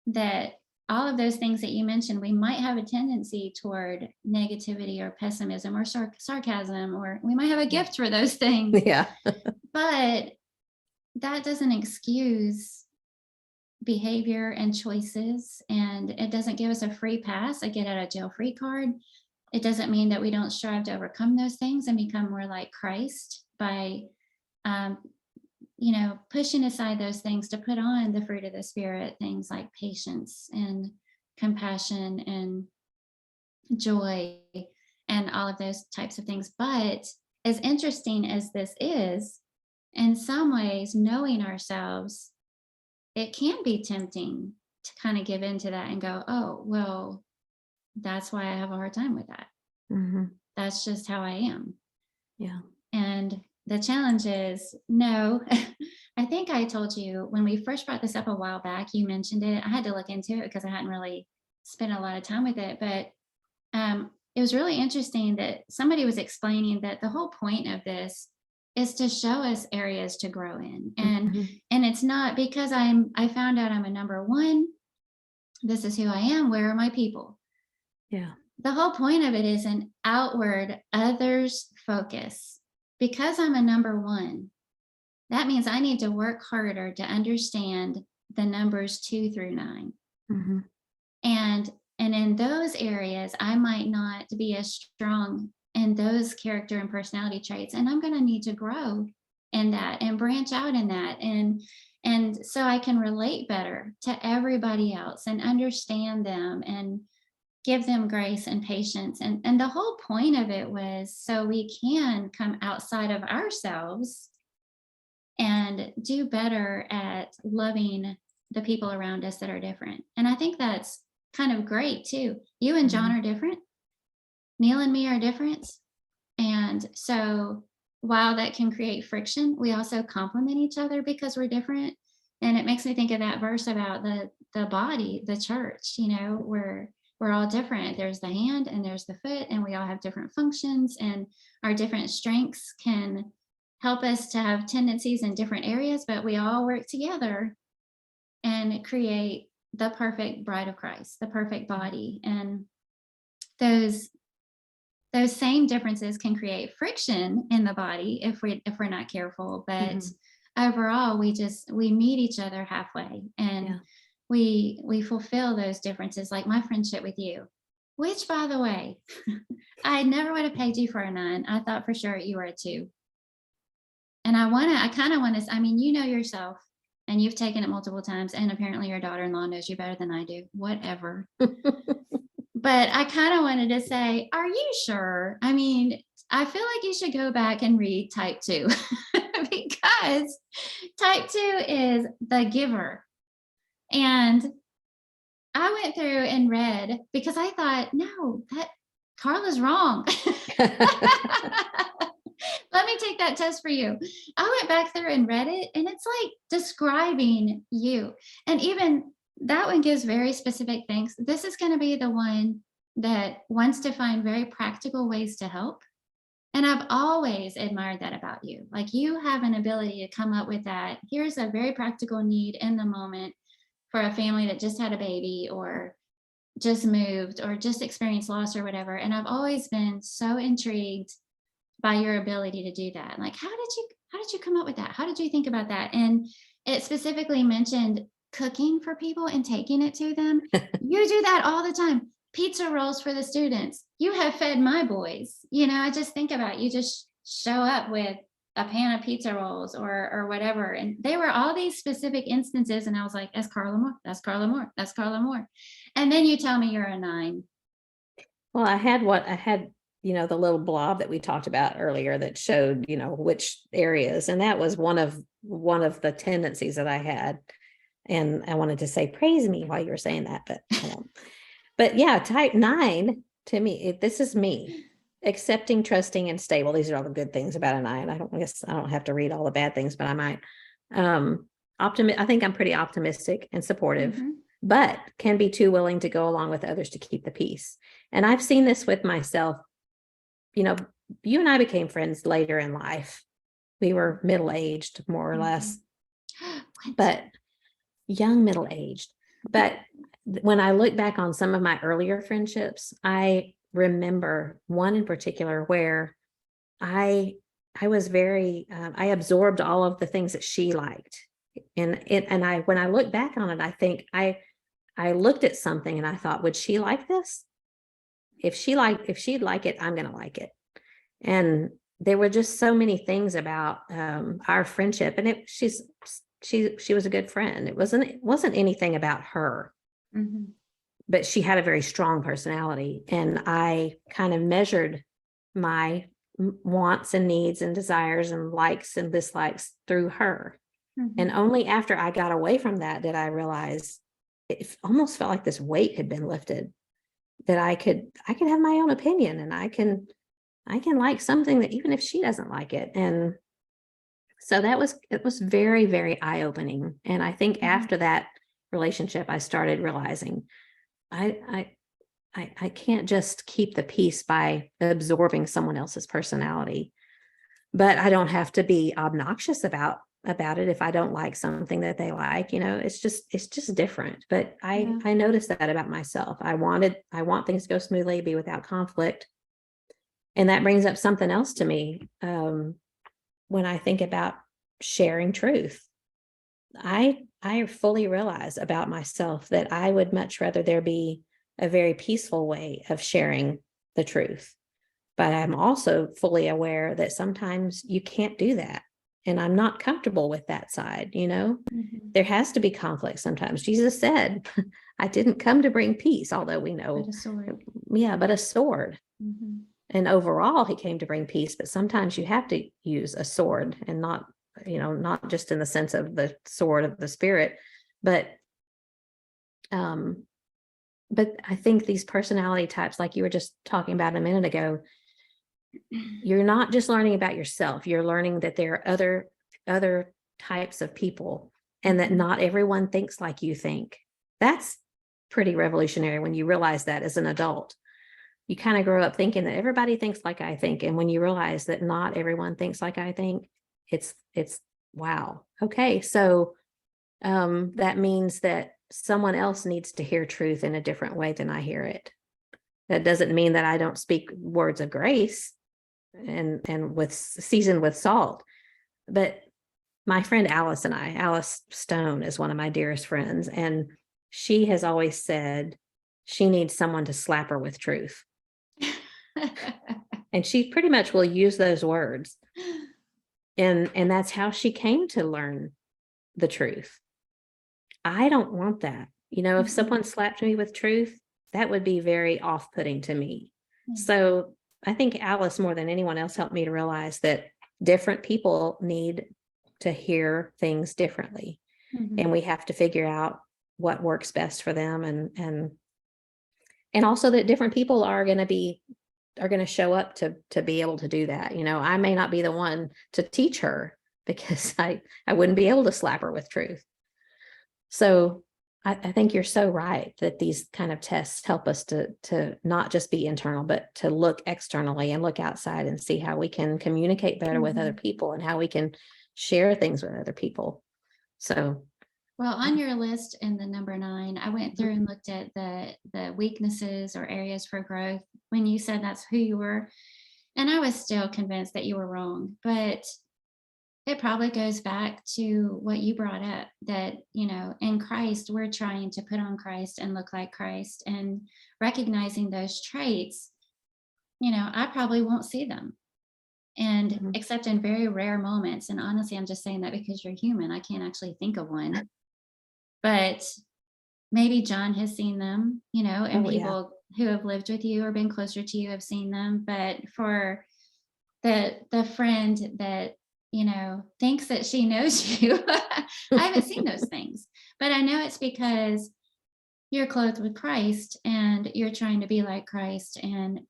that all of those things that you mentioned, we might have a tendency toward negativity or pessimism or sarcasm, or we might have a gift for those things. Yeah. But that doesn't excuse behavior and choices, and it doesn't give us a free pass, a get out of jail free card. It doesn't mean that we don't strive to overcome those things and become more like Christ by pushing aside those things to put on the fruit of the Spirit, things like patience and compassion and joy and all of those types of things. But as interesting as this is, in some ways, knowing ourselves, it can be tempting to kind of give into that and go, oh, well, that's why I have a hard time with that. Mm-hmm. That's just how I am. Yeah. And the challenge is no. I think I told you when we first brought this up a while back, you mentioned it. I had to look into it because I hadn't really spent a lot of time with it. But it was really interesting that somebody was explaining that the whole point of this is to show us areas to grow in. Mm-hmm. And it's not because I found out I'm a number one, this is who I am, where are my people? Yeah. The whole point of it is an outward others focus. Because I'm a number one, that means I need to work harder to understand the numbers 2 through 9. Mm-hmm. And in those areas, I might not be as strong in those character and personality traits. And I'm going to need to grow in that and branch out in that. And so I can relate better to everybody else and understand them and give them grace and patience. And the whole point of it was so we can come outside of ourselves and do better at loving the people around us that are different. And I think that's kind of great too. You and John are different. Neil and me are different. And so while that can create friction, we also complement each other because we're different. And it makes me think of that verse about the body, the church, we're all different. There's the hand and there's the foot, and we all have different functions, and our different strengths can help us to have tendencies in different areas, but we all work together and create the perfect bride of Christ, the perfect body. And those same differences can create friction in the body if we're not careful, but overall we meet each other halfway, and we fulfill those differences, like my friendship with you, which, by the way, I never would have pegged you for a 9. I thought for sure you were a 2. And I kind of want to, I mean, you know yourself, and you've taken it multiple times, and apparently your daughter-in-law knows you better than I do, whatever. But I kind of wanted to say, are you sure? I mean, I feel like you should go back and read type 2 because type 2 is the giver. And I went through and read because I thought, no, that Carla's wrong. Let me take that test for you. I went back through and read it, and it's like describing you. And even that one gives very specific things. This is going to be the one that wants to find very practical ways to help. And I've always admired that about you. Like, you have an ability to come up with that. Here's a very practical need in the moment for a family that just had a baby or just moved or just experienced loss or whatever. And I've always been so intrigued by your ability to do that. Like, how did you come up with that? How did you think about that? And it specifically mentioned cooking for people and taking it to them. You do that all the time. Pizza rolls for the students. You have fed my boys. I just think about, you just show up with a pan of pizza rolls or whatever. And they were all these specific instances. And I was like, that's Carla Moore. That's Carla Moore. That's Carla Moore. And then you tell me you're a 9. Well, I had the little blob that we talked about earlier that showed, which areas. And that was one of the tendencies that I had. And I wanted to say, praise me while you were saying that, but I won't. But yeah, type 9 to me, this is me. Accepting, trusting, and stable. These are all the good things about a 9. I don't have to read all the bad things, but I might. I think I'm pretty optimistic and supportive, but can be too willing to go along with others to keep the peace. And I've seen this with myself. You and I became friends later in life. We were middle-aged, more or less, but young middle-aged. But when I look back on some of my earlier friendships, I remember one in particular where I was very, I absorbed all of the things that she liked. And when I look back on it, I think I looked at something and I thought, would she like this? If she'd like it, I'm going to like it. And there were just so many things about our friendship, and she was a good friend. It wasn't anything about her, but she had a very strong personality, and I kind of measured my wants and needs and desires and likes and dislikes through her. And only after I got away from that did I realize it almost felt like this weight had been lifted, that I could have my own opinion, and I can like something that even if she doesn't like it. And so it was very, very eye-opening. And I think after that relationship, I started realizing I can't just keep the peace by absorbing someone else's personality, but I don't have to be obnoxious about it if I don't like something that they like. It's just different. But I noticed that about myself. I want things to go smoothly, be without conflict. And that brings up something else to me. When I think about sharing truth, I fully realize about myself that I would much rather there be a very peaceful way of sharing the truth. But I'm also fully aware that sometimes you can't do that. And I'm not comfortable with that side. There has to be conflict sometimes. Jesus said, I didn't come to bring peace, although we know, But a sword. Yeah, but a sword. Mm-hmm. And overall, he came to bring peace, but sometimes you have to use a sword, and not just in the sense of the sword of the spirit, but I think these personality types, like you were just talking about a minute ago, you're not just learning about yourself, you're learning that there are other types of people, and that not everyone thinks like you think. That's pretty revolutionary when you realize that as an adult. You kind of grow up thinking that everybody thinks like I think. And when you realize that not everyone thinks like I think, it's wow. Okay. So that means that someone else needs to hear truth in a different way than I hear it. That doesn't mean that I don't speak words of grace and with seasoned with salt. But my friend Alice Stone is one of my dearest friends. And she has always said she needs someone to slap her with truth. And she pretty much will use those words. And that's how she came to learn the truth. I don't want that. If someone slapped me with truth, that would be very off-putting to me. So I think Alice, more than anyone else, helped me to realize that different people need to hear things differently. And we have to figure out what works best for them. And also that different people are going to show up to be able to do that. I may not be the one to teach her, because I wouldn't be able to slap her with truth. So I think you're so right that these kind of tests help us to not just be internal, but to look externally and look outside and see how we can communicate better with other people, and how we can share things with other people. So, well, on your list in the number 9, I went through and looked at the weaknesses or areas for growth when you said that's who you were. And I was still convinced that you were wrong, but it probably goes back to what you brought up, that, in Christ, we're trying to put on Christ and look like Christ, and recognizing those traits, I probably won't see them. And except in very rare moments. And honestly, I'm just saying that because you're human. I can't actually think of one. But maybe John has seen them, and people who have lived with you or been closer to you have seen them. But for the friend that, thinks that she knows you, I haven't seen those things. But I know it's because you're clothed with Christ and you're trying to be like Christ. And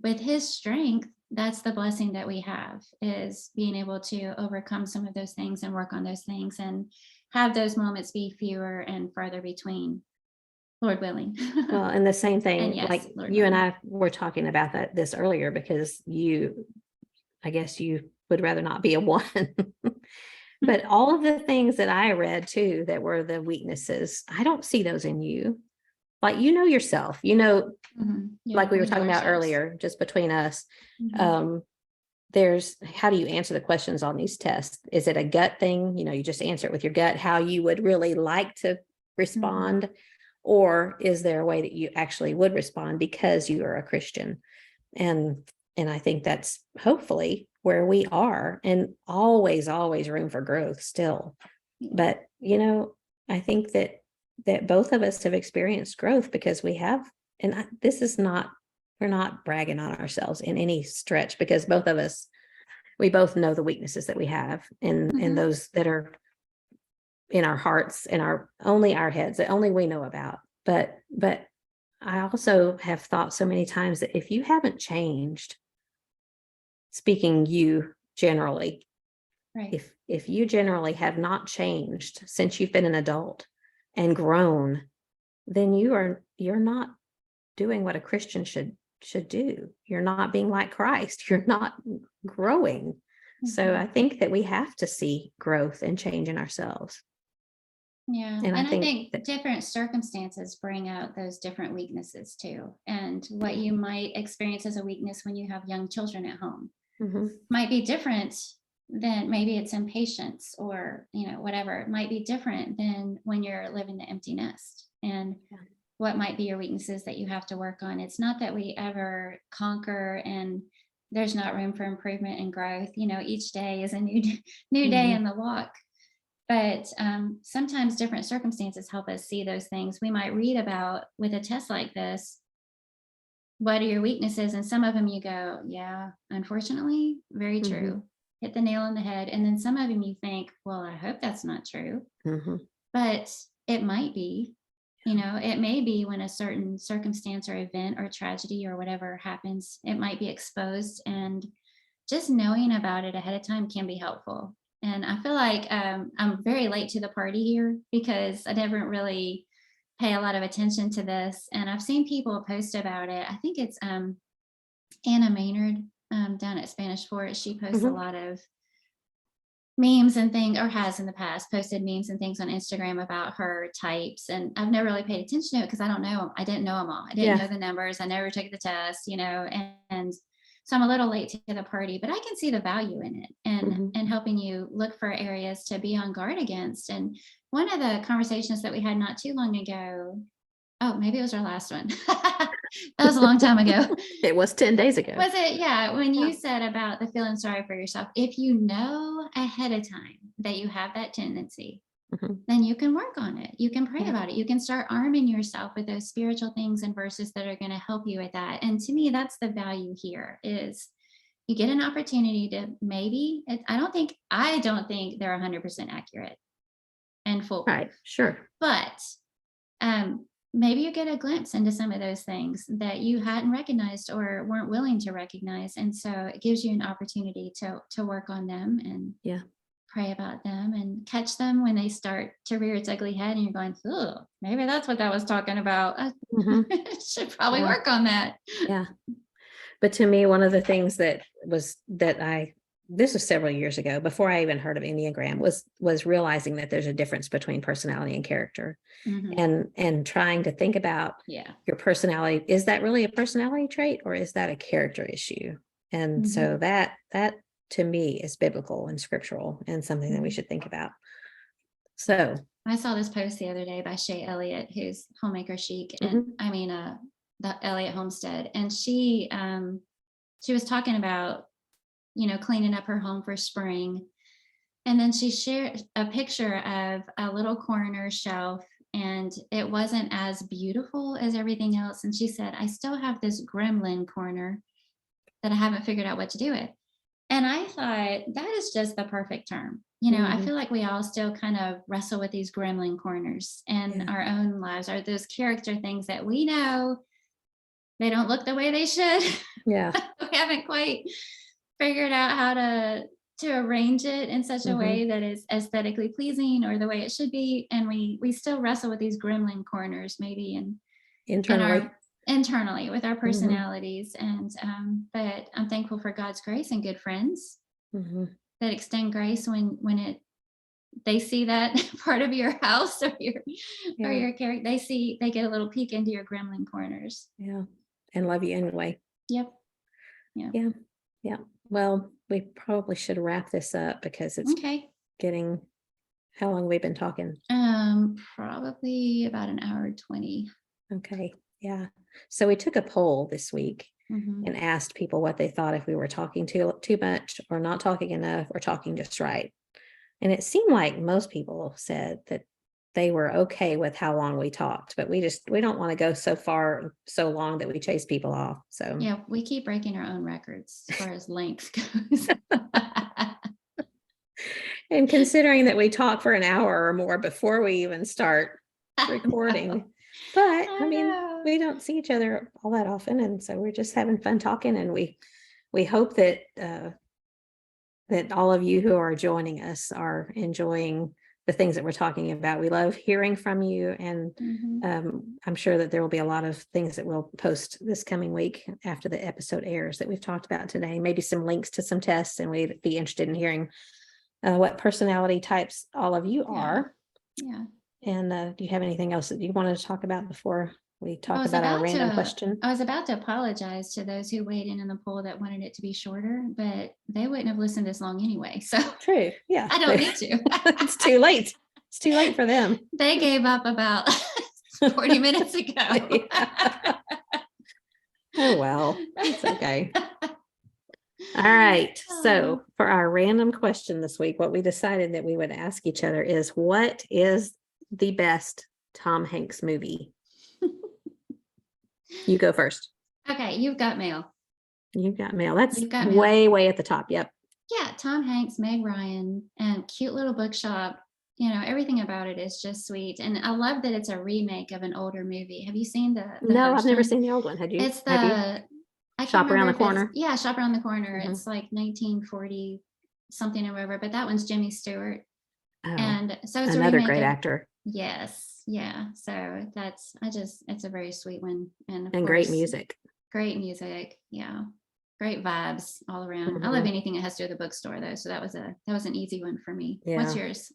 with his strength, that's the blessing that we have, is being able to overcome some of those things and work on those things and have those moments be fewer and farther between, Lord willing. Well, and the same thing, And yes, like Lord you and willing. I were talking about this earlier, because I guess you would rather not be a 1. But all of the things that I read too, that were the weaknesses, I don't see those in you. Like, yourself, Yeah, like we were we know talking about ourselves. earlier, just between us. There's, how do you answer the questions on these tests? Is it a gut thing? You just answer it with your gut, how you would really like to respond. Or is there a way that you actually would respond because you are a Christian? And I think that's hopefully where we are, and always room for growth still. But, I think that both of us have experienced growth, because we have, and we're not bragging on ourselves in any stretch, because both of us, we both know the weaknesses that we have, and those that are in our hearts, in only our heads, that only we know about. But I also have thought so many times that if you haven't changed, speaking you generally, Right. if you generally have not changed since you've been an adult and grown, then you're not doing what a Christian should do. You're not being like Christ. You're not growing. So I think that we have to see growth and change in ourselves. Yeah. And I And I think think that different circumstances bring out those different weaknesses too. And what you might experience as a weakness when you have young children at home mhm, might be different than, maybe it's impatience or, whatever. It might be different than when you're living the empty nest. And yeah, what might be your weaknesses that you have to work on. It's not that we ever conquer and there's not room for improvement and growth. Each day is a new day mhm, in the walk. But sometimes different circumstances help us see those things. We might read about with a test like this, what are your weaknesses? And some of them you go, yeah, unfortunately, very mhm, true. Hit the nail on the head. And then some of them you think, well, I hope that's not true. mhm, But it might be. It may be when a certain circumstance or event or tragedy or whatever happens, it might be exposed. And just knowing about it ahead of time can be helpful. And I feel like I'm very late to the party here because I didn't really pay a lot of attention to this. And I've seen people post about it. I think it's Anna Maynard down at Spanish Fort. She posts a mhm. lot of memes and things, or has in the past posted memes and things on Instagram about her types. And I've never really paid attention to it because I don't know. I didn't know them all. I didn't know Yeah. the numbers. I never took the test, and so I'm a little late to the party, but I can see the value in it Mhm. and helping you look for areas to be on guard against. And one of the conversations that we had not too long ago, oh, maybe it was our last one. That was a long time ago. It was 10 days ago. Was it? Yeah. When Yeah. you said about the feeling sorry for yourself, if you know ahead of time that you have that tendency, Mhm. then you can work on it. You can pray Yeah. about it. You can start arming yourself with those spiritual things and verses that are going to help you with that. And to me, that's the value here is you get an opportunity to maybe, I don't think they're 100% accurate and foolproof, Right. Sure. but maybe you get a glimpse into some of those things that you hadn't recognized or weren't willing to recognize. And so it gives you an opportunity to work on them and Yeah. pray about them and catch them when they start to rear its ugly head and you're going, oh, maybe that's what that was talking about. I Mhm. should probably Yeah. work on that. Yeah. But to me, one of the things this was several years ago, before I even heard of Enneagram, was realizing that there's a difference between personality and character, Hmm. and trying to think about Yeah. your personality. Is that really a personality trait, or is that a character issue? And so Hmm. that to me is biblical and scriptural and something that we Hmm. should think about. So, I saw this post the other day by Shay Elliott, who's homemaker chic, and mhm, I mean, the Elliott Homestead, and she was talking about cleaning up her home for spring. And then she shared a picture of a little corner shelf, and it wasn't as beautiful as everything else. And she said, I still have this gremlin corner that I haven't figured out what to do with. And I thought that is just the perfect term. I mhm, feel like we all still kind of wrestle with these gremlin corners in yeah, our own lives, are those character things that we know they don't look the way they should. yeah, We haven't quite figured out how to arrange it in such a mhm. way that is aesthetically pleasing or the way it should be, and we still wrestle with these gremlin corners maybe in Internally. our internally with our Mhm, personalities. And but I'm thankful for God's grace and good friends mhm, that extend grace when it they see that part of your house or yeah, your character. They get a little peek into your gremlin corners. yeah, and love you anyway. Yep. Yeah. Yeah, yeah. Well, we probably should wrap this up because it's Okay. getting, how long we've been talking? Probably about an hour 20. Okay, yeah. So we took a poll this week Hmm. and asked people what they thought, if we were talking too much or not talking enough or talking just right. And it seemed like most people said that they were okay with how long we talked, but we don't want to go so far, so long that we chase people off. So Yeah, we keep breaking our own records as far as length goes. And considering that we talk for an hour or more before we even start recording. But I mean, know. we don't see each other all that often. And so we're just having fun talking. And we hope that that all of you who are joining us are enjoying the things that we're talking about. We love hearing from you. And I'm sure that there will be a lot of things that we'll post this coming week after the episode airs that we've talked about today. Maybe some links to some tests, and we'd be interested in hearing what personality types all of you are. Yeah. And do you have anything else that you wanted to talk about before we talk about our random question? I was about to apologize to those who weighed in the poll that wanted it to be shorter, but they wouldn't have listened this long anyway. So true. Yeah. I don't need to. It's too late. It's too late for them. They gave up about 40 minutes ago. Yeah. Oh, well, it's okay. All right. So for our random question this week, what we decided that we would ask each other is, what is the best Tom Hanks movie? You go first. Okay, You've Got Mail. You've Got Mail. That's Got way, Mail. way at the top. Yep. Yeah, Tom Hanks, Meg Ryan, and cute little bookshop. You know, everything about it is just sweet. And I love that it's a remake of an older movie. Have you seen the No, I've never version? seen the old one. Had you? It's Have you? I can't Shop Around the remember if it's- Corner. Yeah, Shop Around the Corner. Mhm. It's like 1940 something or whatever, but that one's Jimmy Stewart. Oh, And so it's a another remake great of- actor. Yes, yeah. So it's a very sweet one, and of And great course, music. Great music, yeah. Great vibes all around. I love anything that has to do with the bookstore though, so that was an easy one for me. What's Yeah. yours?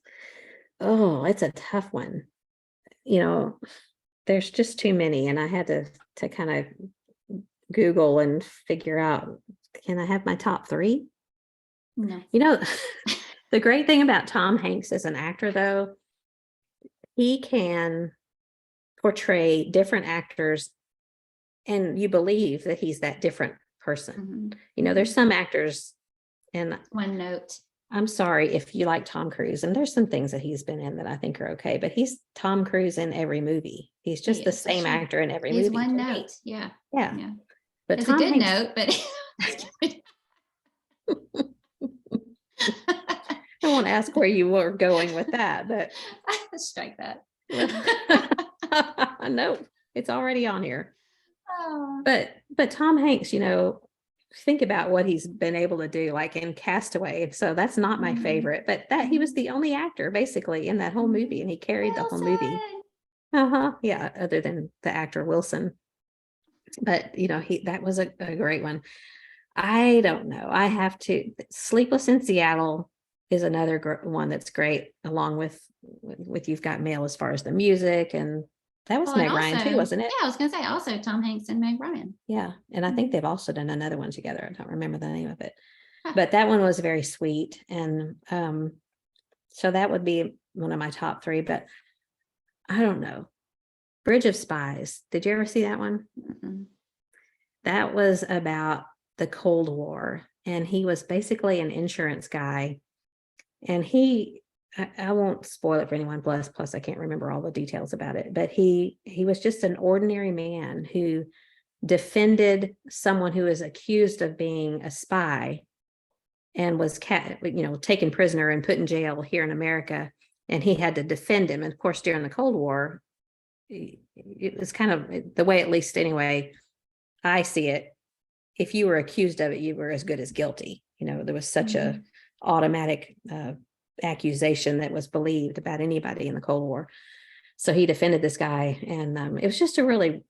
Oh, it's a tough one. You know, there's just too many, and I had to kind of Google and figure out, can I have my top three? No. You know, the great thing about Tom Hanks as an actor, though, he can portray different actors, and you believe that he's that different person. You know, there's some actors, and One note. I'm sorry if you like Tom Cruise, and there's some things that he's been in that I think are okay, but he's Tom Cruise in every movie. He's just the same actor in every movie. He's one note. Yeah. Yeah. But it's Tom a good Hanks, note, but I won't ask where you were going with that, but strike that. no, it's already on here. Oh. But Tom Hanks, you know, think about what he's been able to do, like in Castaway. So that's not my favorite, but that he was the only actor basically in that whole movie, and he carried the whole movie. Yeah, other than the actor Wilson. But you know, that was a great one. I don't know. I have to. Sleepless in Seattle is another one that's great, along with You've Got Mail, as far as the music, and that was Meg Ryan too, wasn't it? Yeah, I was gonna say also Tom Hanks and Meg Ryan. Yeah, and I think they've also done another one together. I don't remember the name of it, but that one was very sweet, and so that would be one of my top three. But I don't know. Bridge of Spies. Did you ever see that one? That was about the Cold War, and he was basically an insurance guy, and I won't spoil it for anyone, plus I can't remember all the details about it, but he was just an ordinary man who defended someone who was accused of being a spy and was taken prisoner and put in jail here in America, and he had to defend him. And of course, during the Cold War, it was kind of the way, at least anyway, I see it. If you were accused of it, you were as good as guilty. You know, there was such a automatic accusation that was believed about anybody in the Cold War. So he defended this guy, and it was just a really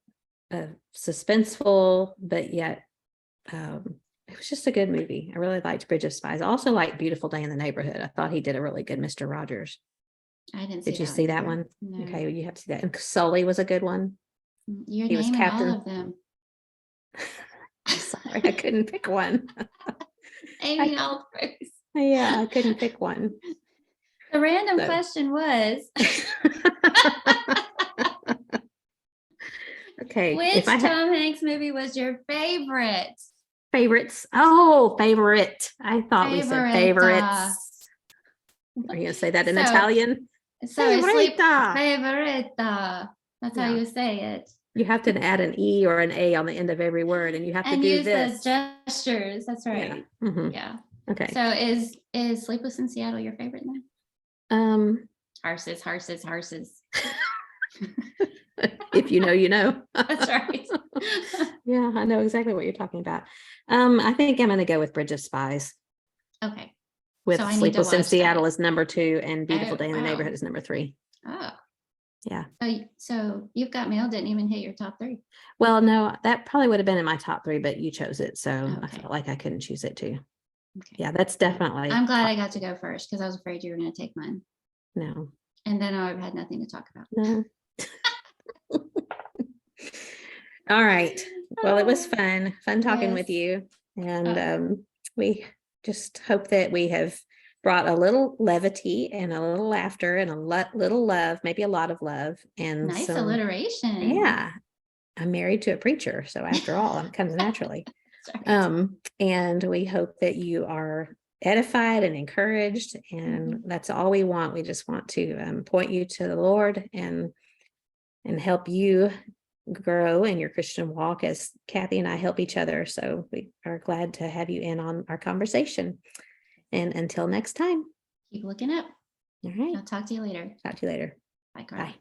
suspenseful, but yet it was just a good movie. I really liked Bridge of Spies. I also liked Beautiful Day in the Neighborhood. I thought he did a really good Mr. Rogers. I didn't see Did you see that one? No. Okay, well, you have to see that. And Sully was a good one. You're naming all of them. I'm sorry, I couldn't pick one. Amy Alfred. Yeah, I couldn't pick one. The random question was okay. Which Tom Hanks movie was your favorite? Favorites. Oh, favorite. I thought we said favorites. Are you gonna say that in Italian? So favorita. That's how you say it. You have to add an E or an A on the end of every word, and you have to do use this. those gestures. That's right. Yeah. Yeah. Okay. So is Sleepless in Seattle your favorite then? Horses. If you know, you know. That's right. Yeah, I know exactly what you're talking about. I think I'm going to go with Bridge of Spies, Okay. with So I need to Sleepless in watch Seattle that. is number 2 and Beautiful Oh, Day in the wow. Neighborhood is number 3. Oh, Yeah. so You've Got Mail didn't even hit your top 3. Well, no, that probably would have been in my top 3, but you chose it. So I Okay. felt like I couldn't choose it too. Okay. Yeah, that's definitely. I'm glad I got to go first because I was afraid you were going to take mine. No. And then I would have had nothing to talk about. No. All right. Well, it was fun talking with Yes. you. And we just hope that we have brought a little levity and a little laughter and a little love, maybe a lot of love and Nice some. alliteration. Yeah. I'm married to a preacher, so after all, it comes naturally. That's right. And we hope that you are edified and encouraged, and that's all we want. We just want to point you to the Lord and help you grow in your Christian walk as Kathy and I help each other. So we are glad to have you in on our conversation. And until next time. Keep looking up. All right. I'll talk to you later. Talk to you later. Bye, Carla. Bye.